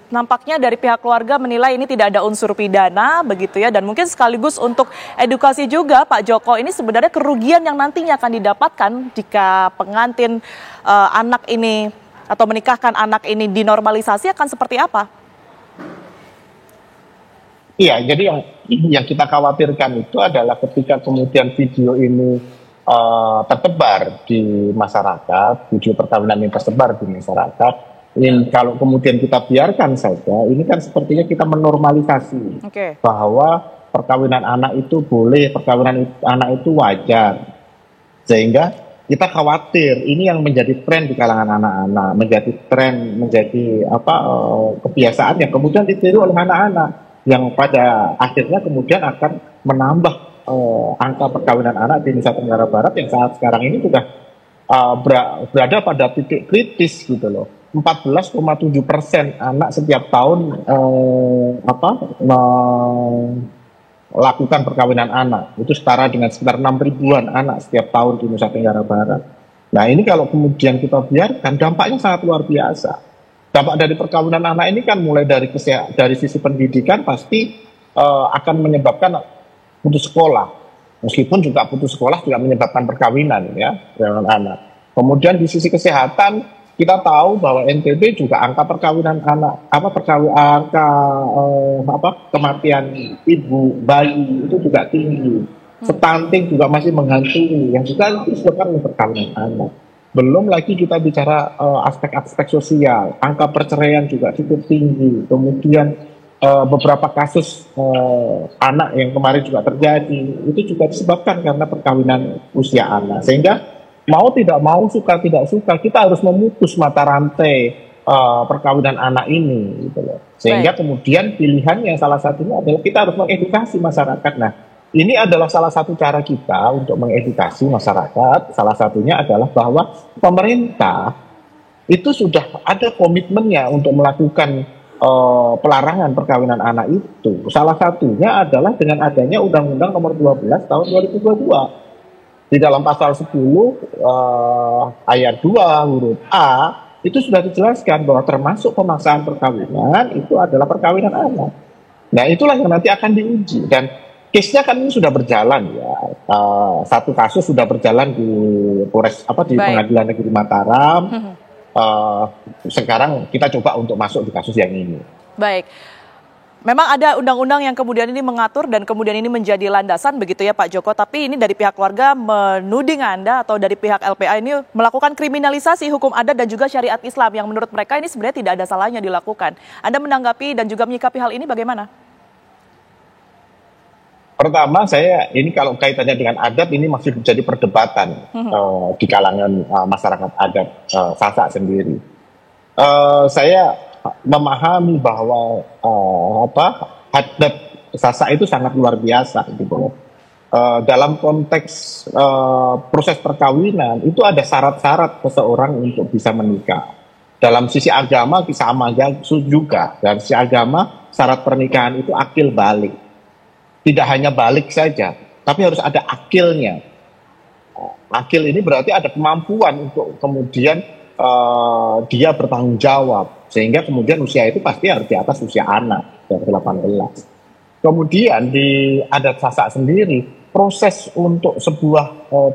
nampaknya dari pihak keluarga menilai ini tidak ada unsur pidana begitu ya, dan mungkin sekaligus untuk edukasi juga Pak Joko, ini sebenarnya kerugian yang nantinya akan didapatkan jika pengantin anak ini atau menikahkan anak ini dinormalisasi akan seperti apa? Iya, jadi yang kita khawatirkan itu adalah ketika kemudian video ini tersebar di masyarakat, video perkawinan yang tersebar di masyarakat, ini kalau kemudian kita biarkan saja, ini kan sepertinya kita menormalisasi bahwa perkawinan anak itu boleh, perkawinan anak itu wajar, sehingga kita khawatir ini yang menjadi tren di kalangan anak-anak, menjadi tren, menjadi kebiasaan yang kemudian ditiru oleh anak-anak, yang pada akhirnya kemudian akan menambah angka perkawinan anak di Nusa Tenggara Barat yang saat sekarang ini sudah berada pada titik kritis gitu loh. 14,7% anak setiap tahun melakukan perkawinan anak. Itu setara dengan sekitar 6.000-an anak setiap tahun di Nusa Tenggara Barat. Nah ini kalau kemudian kita biarkan, dampaknya sangat luar biasa. Dampak dari perkawinan anak ini kan mulai dari sisi pendidikan pasti akan menyebabkan putus sekolah, meskipun juga putus sekolah juga menyebabkan perkawinan ya anak. Kemudian di sisi kesehatan kita tahu bahwa NTB juga angka perkawinan anak, kematian ibu bayi itu juga tinggi, stunting juga masih menghantui, yang juga itu disebabkan oleh perkawinan anak. Belum lagi kita bicara aspek-aspek sosial, angka perceraian juga cukup tinggi, kemudian beberapa kasus anak yang kemarin juga terjadi itu juga disebabkan karena perkawinan usia anak, sehingga mau tidak mau, suka tidak suka, kita harus memutus mata rantai perkawinan anak ini gitu loh. Sehingga kemudian pilihannya salah satunya adalah kita harus mengedukasi masyarakat. Nah ini adalah salah satu cara kita untuk mengedukasi masyarakat, salah satunya adalah bahwa pemerintah itu sudah ada komitmennya untuk melakukan pelarangan perkawinan anak itu. Salah satunya adalah dengan adanya Undang-Undang Nomor 12 Tahun 2022. Di dalam pasal 10 ayat 2 huruf A itu sudah dijelaskan bahwa termasuk pemaksaan perkawinan itu adalah perkawinan anak. Nah itulah yang nanti akan diuji, dan case-nya kan ini sudah berjalan ya. Satu kasus sudah berjalan di Pengadilan Negeri Mataram. Sekarang kita coba untuk masuk di kasus yang ini. Baik, memang ada undang-undang yang kemudian ini mengatur dan kemudian ini menjadi landasan begitu ya Pak Joko, tapi ini dari pihak keluarga menuding Anda atau dari pihak LPA ini melakukan kriminalisasi hukum adat dan juga syariat Islam yang menurut mereka ini sebenarnya tidak ada salahnya dilakukan. Anda menanggapi dan juga menyikapi hal ini bagaimana? Pertama, saya ini kalau kaitannya dengan adat ini masih menjadi perdebatan di kalangan masyarakat adat Sasak sendiri. Saya memahami bahwa adat Sasak itu sangat luar biasa gitu. Dalam konteks proses perkawinan itu ada syarat-syarat seseorang untuk bisa menikah. Dalam sisi agama sama juga. Dalam sisi agama syarat pernikahan itu akil balik. Tidak hanya balik saja, tapi harus ada akilnya. Akil ini berarti ada kemampuan untuk kemudian dia bertanggung jawab, sehingga kemudian usia itu pasti harus di atas usia anak, dari 18. Kemudian di adat Sasak sendiri, proses untuk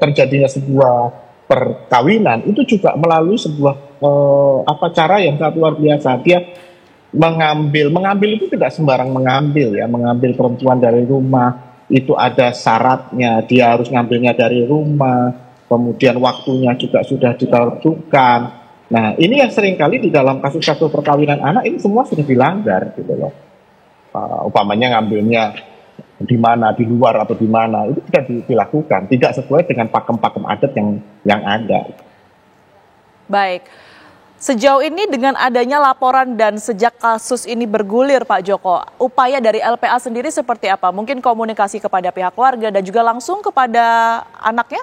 terjadinya sebuah perkawinan itu juga melalui sebuah cara yang sangat luar biasa. Dia mengambil itu tidak sembarang mengambil ya, mengambil perempuan dari rumah itu ada syaratnya, dia harus ngambilnya dari rumah, kemudian waktunya juga sudah ditentukan. Nah ini yang seringkali di dalam kasus-kasus perkawinan anak ini semua sudah dilanggar gitu loh. Umpamanya ngambilnya di mana, di luar atau di mana, itu tidak dilakukan, tidak sesuai dengan pakem-pakem adat yang ada. Baik. Sejauh ini dengan adanya laporan dan sejak kasus ini bergulir Pak Joko, upaya dari LPA sendiri seperti apa? Mungkin komunikasi kepada pihak keluarga dan juga langsung kepada anaknya?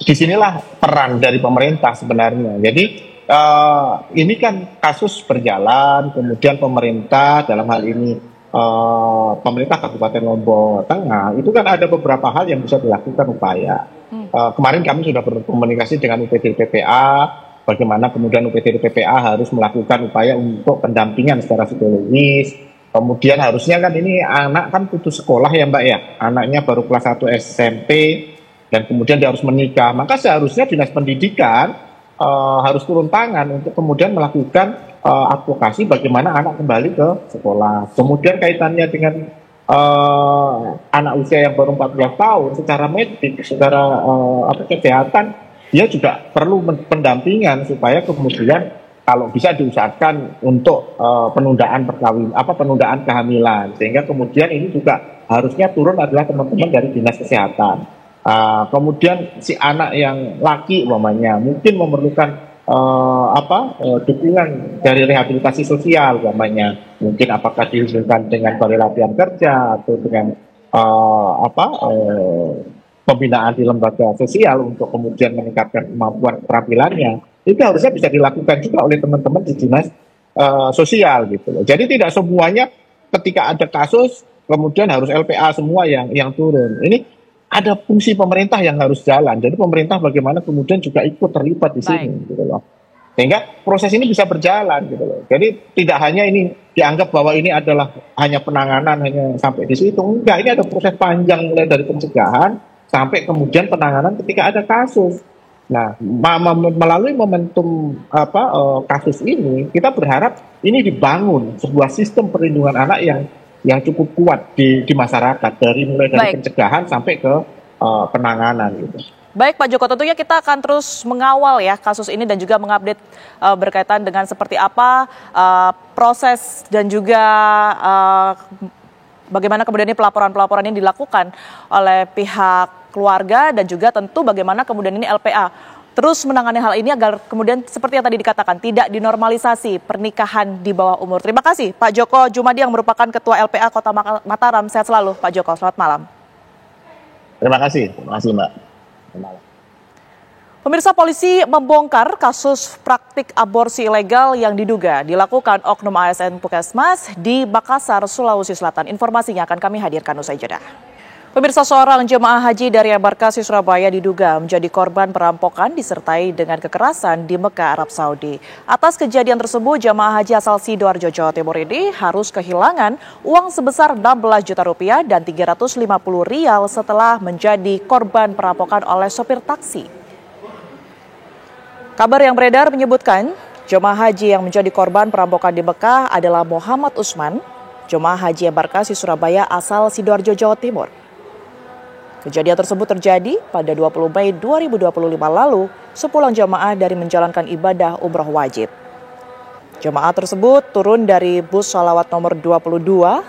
Disinilah peran dari pemerintah sebenarnya. Jadi ini kan kasus berjalan, kemudian pemerintah dalam hal ini pemerintah Kabupaten Lombok Tengah itu kan ada beberapa hal yang bisa dilakukan upaya. Kemarin kami sudah berkomunikasi dengan UPT PPA, bagaimana kemudian UPT PPA harus melakukan upaya untuk pendampingan secara psikologis. Kemudian harusnya kan ini anak kan putus sekolah ya Mbak ya, anaknya baru kelas 1 SMP dan kemudian dia harus menikah. Maka seharusnya Dinas Pendidikan harus turun tangan untuk kemudian melakukan advokasi bagaimana anak kembali ke sekolah. Kemudian kaitannya dengan anak usia yang baru 14 tahun secara medik, secara kesehatan, dia juga perlu pendampingan supaya kemudian kalau bisa diusahakan untuk penundaan penundaan kehamilan, sehingga kemudian ini juga harusnya turun adalah teman-teman dari Dinas Kesehatan. Kemudian si anak yang laki umpamanya mungkin memerlukan dukungan dari rehabilitasi sosial umpamanya, mungkin apakah dihubungkan dengan balai latihan kerja atau dengan pembinaan di lembaga sosial untuk kemudian meningkatkan kemampuan keterampilannya, itu harusnya bisa dilakukan juga oleh teman-teman di dinas sosial gitu loh. Jadi tidak semuanya ketika ada kasus kemudian harus LPA semua yang turun. Ini ada fungsi pemerintah yang harus jalan. Jadi pemerintah bagaimana kemudian juga ikut terlibat di sini gitu loh. Sehingga proses ini bisa berjalan gitu loh. Jadi tidak hanya ini dianggap bahwa ini adalah hanya penanganan hanya sampai di situ. Enggak, ini ada proses panjang mulai dari pencegahan sampai kemudian penanganan ketika ada kasus. Nah, melalui momentum kasus ini kita berharap ini dibangun sebuah sistem perlindungan anak yang cukup kuat di masyarakat mulai dari pencegahan sampai ke penanganan gitu. Baik Pak Joko, tentunya kita akan terus mengawal ya kasus ini dan juga mengupdate berkaitan dengan seperti apa proses dan juga bagaimana kemudian ini pelaporan-pelaporan ini dilakukan oleh pihak keluarga dan juga tentu bagaimana kemudian ini LPA terus menangani hal ini agar kemudian seperti yang tadi dikatakan tidak dinormalisasi pernikahan di bawah umur. Terima kasih Pak Joko Jumadi yang merupakan Ketua LPA Kota Mataram. Sehat selalu Pak Joko, selamat malam. Terima kasih Mbak. Pemirsa, polisi membongkar kasus praktik aborsi ilegal yang diduga dilakukan oknum ASN Puskesmas di Makassar, Sulawesi Selatan. Informasinya akan kami hadirkan usai jeda. Pemirsa, seorang jemaah haji dari Embarkasi Surabaya diduga menjadi korban perampokan disertai dengan kekerasan di Mekah, Arab Saudi. Atas kejadian tersebut, jemaah haji asal Sidoarjo, Jawa Timur ini harus kehilangan uang sebesar 16 juta rupiah dan 350 rial setelah menjadi korban perampokan oleh sopir taksi. Kabar yang beredar menyebutkan jemaah haji yang menjadi korban perampokan di Mekah adalah Muhammad Usman, jemaah haji Embarkasi Surabaya asal Sidoarjo, Jawa Timur. Kejadian tersebut terjadi pada 20 Mei 2025 lalu sepulang jemaah dari menjalankan ibadah umroh wajib. Jemaah tersebut turun dari bus sholawat nomor 22,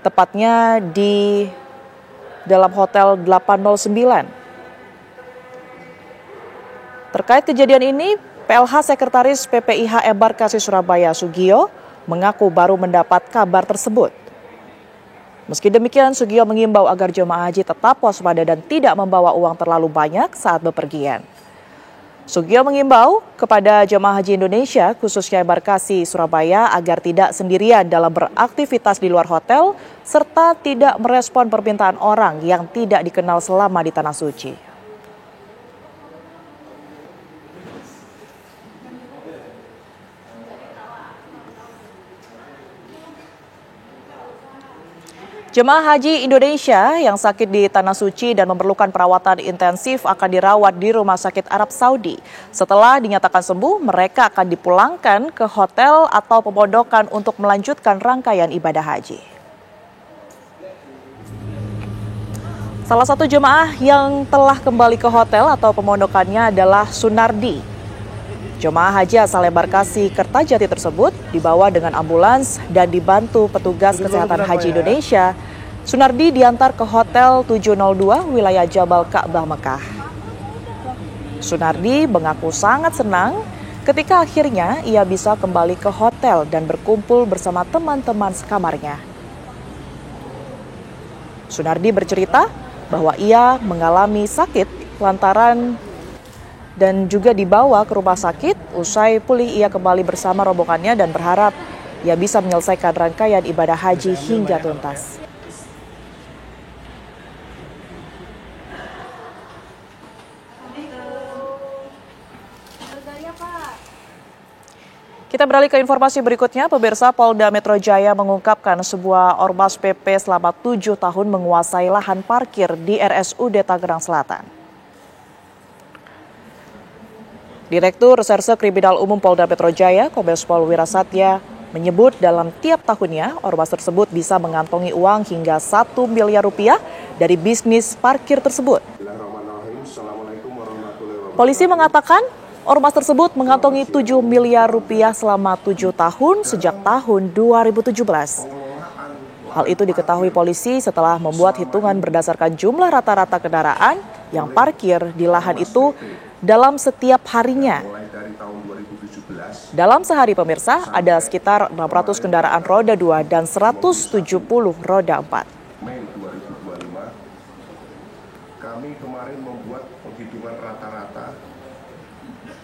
tepatnya di dalam Hotel 809. Terkait kejadian ini, PLH Sekretaris PPIH Embarkasi Surabaya Sugio mengaku baru mendapat kabar tersebut. Meski demikian, Sugio mengimbau agar jemaah haji tetap waspada dan tidak membawa uang terlalu banyak saat bepergian. Sugio mengimbau kepada jemaah haji Indonesia, khususnya Embarkasi Surabaya, agar tidak sendirian dalam beraktivitas di luar hotel, serta tidak merespon permintaan orang yang tidak dikenal selama di Tanah Suci. Jemaah haji Indonesia yang sakit di Tanah Suci dan memerlukan perawatan intensif akan dirawat di Rumah Sakit Arab Saudi. Setelah dinyatakan sembuh, mereka akan dipulangkan ke hotel atau pemondokan untuk melanjutkan rangkaian ibadah haji. Salah satu jemaah yang telah kembali ke hotel atau pemondokannya adalah Sunardi. Jemaah haji asal Embarkasi Kertajati tersebut dibawa dengan ambulans dan dibantu petugas kesehatan haji Indonesia. Sunardi diantar ke Hotel 702 wilayah Jabal Ka'bah Mekah. Sunardi mengaku sangat senang ketika akhirnya ia bisa kembali ke hotel dan berkumpul bersama teman-teman sekamarnya. Sunardi bercerita bahwa ia mengalami sakit lantaran dan juga dibawa ke rumah sakit. Usai pulih ia kembali bersama rombongannya dan berharap ia bisa menyelesaikan rangkaian ibadah haji hingga tuntas. Kita beralih ke informasi berikutnya. Pemirsa, Polda Metro Jaya mengungkapkan sebuah ormas PP selama 7 tahun menguasai lahan parkir di RSUD Tangerang Selatan. Direktur Reserse Kriminal Umum Polda Metro Jaya, Kombes Pol Wirasatya, menyebut dalam tiap tahunnya ormas tersebut bisa mengantongi uang hingga 1 miliar rupiah dari bisnis parkir tersebut. Polisi mengatakan ormas tersebut mengantongi 7 miliar rupiah selama 7 tahun sejak tahun 2017. Hal itu diketahui polisi setelah membuat hitungan berdasarkan jumlah rata-rata kendaraan yang parkir di lahan itu dalam setiap harinya. Dalam sehari, pemirsa, ada sekitar 600 kendaraan roda 2 dan 170 roda 4. Mei 2025, kami kemarin membuat penghitungan rata-rata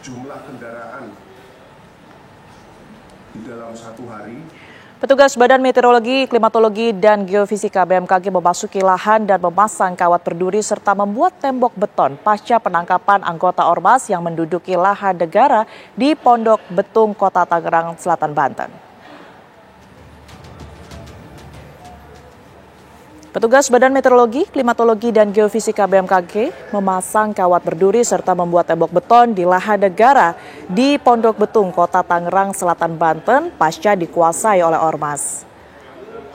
jumlah kendaraan di dalam satu hari. Petugas Badan Meteorologi, Klimatologi, dan Geofisika BMKG memasuki lahan dan memasang kawat berduri serta membuat tembok beton pasca penangkapan anggota ormas yang menduduki lahan negara di Pondok Betung, Kota Tangerang Selatan, Banten. Petugas Badan Meteorologi, Klimatologi, dan Geofisika BMKG memasang kawat berduri serta membuat tembok beton di lahan negara di Pondok Betung, Kota Tangerang Selatan, Banten pasca dikuasai oleh ormas.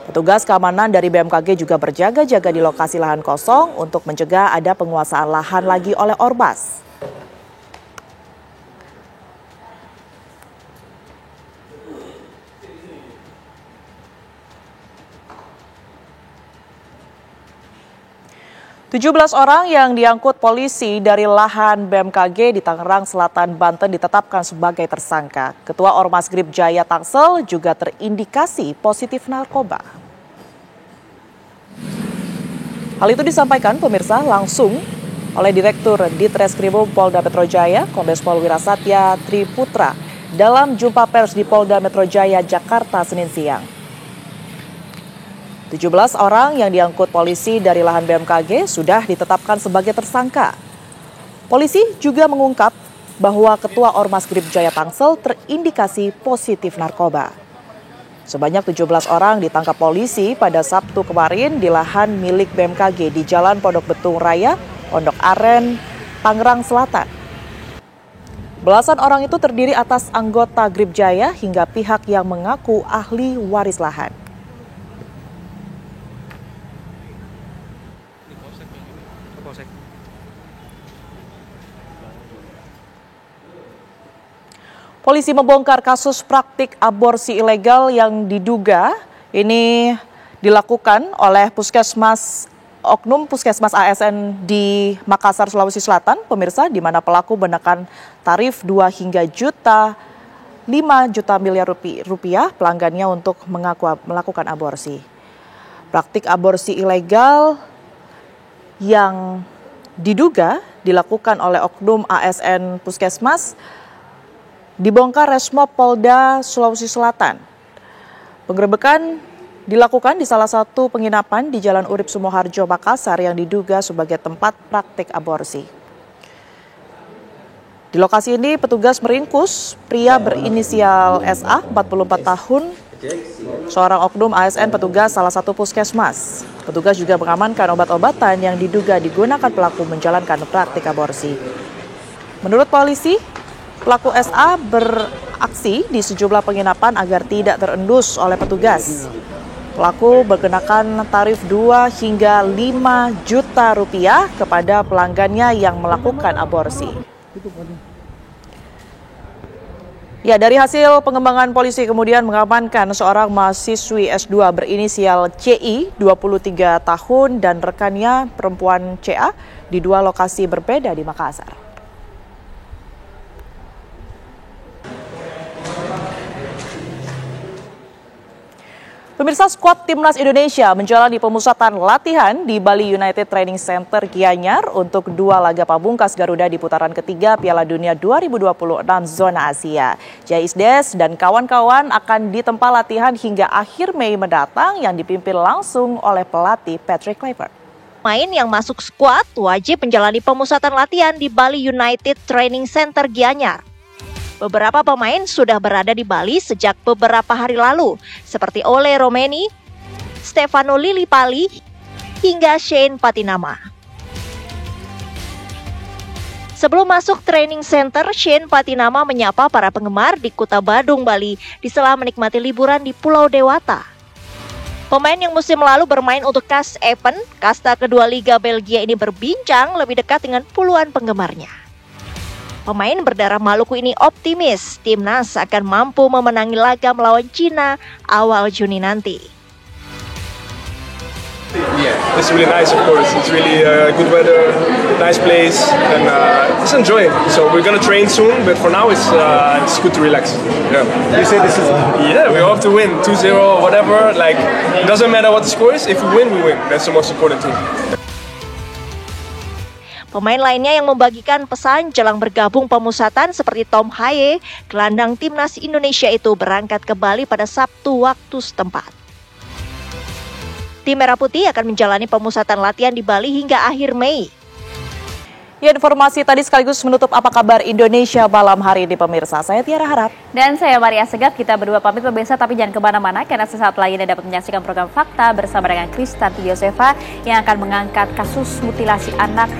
Petugas keamanan dari BMKG juga berjaga-jaga di lokasi lahan kosong untuk mencegah ada penguasaan lahan lagi oleh ormas. Tujuh 17 orang yang diangkut polisi dari lahan BMKG di Tangerang Selatan, Banten ditetapkan sebagai tersangka. Ketua Ormas Grip Jaya Tangsel juga terindikasi positif narkoba. Hal itu disampaikan pemirsa langsung oleh Direktur Ditreskrimum Polda Metro Jaya, Kombes Pol Wirasatya Triputra, dalam jumpa pers di Polda Metro Jaya, Jakarta, Senin siang. 17 orang yang diangkut polisi dari lahan BMKG sudah ditetapkan sebagai tersangka. Polisi juga mengungkap bahwa Ketua Ormas Grip Jaya Tangsel terindikasi positif narkoba. Sebanyak 17 orang ditangkap polisi pada Sabtu kemarin di lahan milik BMKG di Jalan Pondok Betung Raya, Pondok Aren, Tangerang Selatan. Belasan orang itu terdiri atas anggota Grip Jaya hingga pihak yang mengaku ahli waris lahan. Polisi membongkar kasus praktik aborsi ilegal yang diduga ini dilakukan oleh oknum Puskesmas ASN di Makassar, Sulawesi Selatan, pemirsa, di mana pelaku menekan tarif 2 hingga 5 juta miliar rupiah pelanggannya untuk melakukan aborsi. Praktik aborsi ilegal yang diduga dilakukan oleh oknum ASN Puskesmas dibongkar Resmob Polda Sulawesi Selatan. Penggerebekan dilakukan di salah satu penginapan di Jalan Urip Sumoharjo, Makassar yang diduga sebagai tempat praktik aborsi. Di lokasi ini petugas meringkus pria berinisial SA, 44 tahun, seorang oknum ASN petugas salah satu puskesmas. Petugas juga mengamankan obat-obatan yang diduga digunakan pelaku menjalankan praktik aborsi. Menurut polisi, pelaku SA beraksi di sejumlah penginapan agar tidak terendus oleh petugas. Pelaku berkenakan tarif 2 hingga 5 juta rupiah kepada pelanggannya yang melakukan aborsi. Ya, dari hasil pengembangan polisi kemudian mengamankan seorang mahasiswi S2 berinisial CI, 23 tahun, dan rekannya perempuan CA di 2 lokasi berbeda di Makassar. Pemirsa, skuad Timnas Indonesia menjalani pemusatan latihan di Bali United Training Center Gianyar untuk 2 laga pamungkas Garuda di putaran ketiga Piala Dunia 2026 zona Asia. Jais Des dan kawan-kawan akan ditempa latihan hingga akhir Mei mendatang yang dipimpin langsung oleh pelatih Patrick Kluivert. Pemain yang masuk skuad wajib menjalani pemusatan latihan di Bali United Training Center Gianyar. Beberapa pemain sudah berada di Bali sejak beberapa hari lalu, seperti Ole Romeni, Stefano Lillipali, hingga Shane Patinama. Sebelum masuk training center, Shane Patinama menyapa para penggemar di Kuta Badung, Bali, di sela menikmati liburan di Pulau Dewata. Pemain yang musim lalu bermain untuk KAS Epen, kasta kedua Liga Belgia ini berbincang lebih dekat dengan puluhan penggemarnya. Pemain berdarah Maluku ini optimis timnas akan mampu memenangi laga melawan Cina awal Juni nanti. Yeah, it's really nice, of course. It's really good weather, nice place, and just enjoy it. So we're gonna train soon, but for now it's good to relax. Yeah. You say this is? Yeah, we have to win 2-0, whatever. Like it doesn't matter what the score is. If we win, we win. That's the most important thing. Pemain lainnya yang membagikan pesan jelang bergabung pemusatan seperti Tom Haye, gelandang timnas Indonesia itu berangkat ke Bali pada Sabtu waktu setempat. Tim Merah Putih akan menjalani pemusatan latihan di Bali hingga akhir Mei. Ya, informasi tadi sekaligus menutup apa kabar Indonesia malam hari ini pemirsa. Saya Tiara Harap. Dan saya Maria Segaf, kita berdua pamit pemirsa, tapi jangan kemana-mana karena sesaat lagi Anda dapat menyaksikan program Fakta bersama dengan Kristanti Yosefa yang akan mengangkat kasus mutilasi anak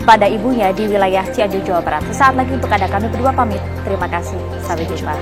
pada ibunya di wilayah Cianjur, Jawa Barat. Sesaat lagi untuk Anda, kami berdua pamit. Terima kasih, sampai jumpa.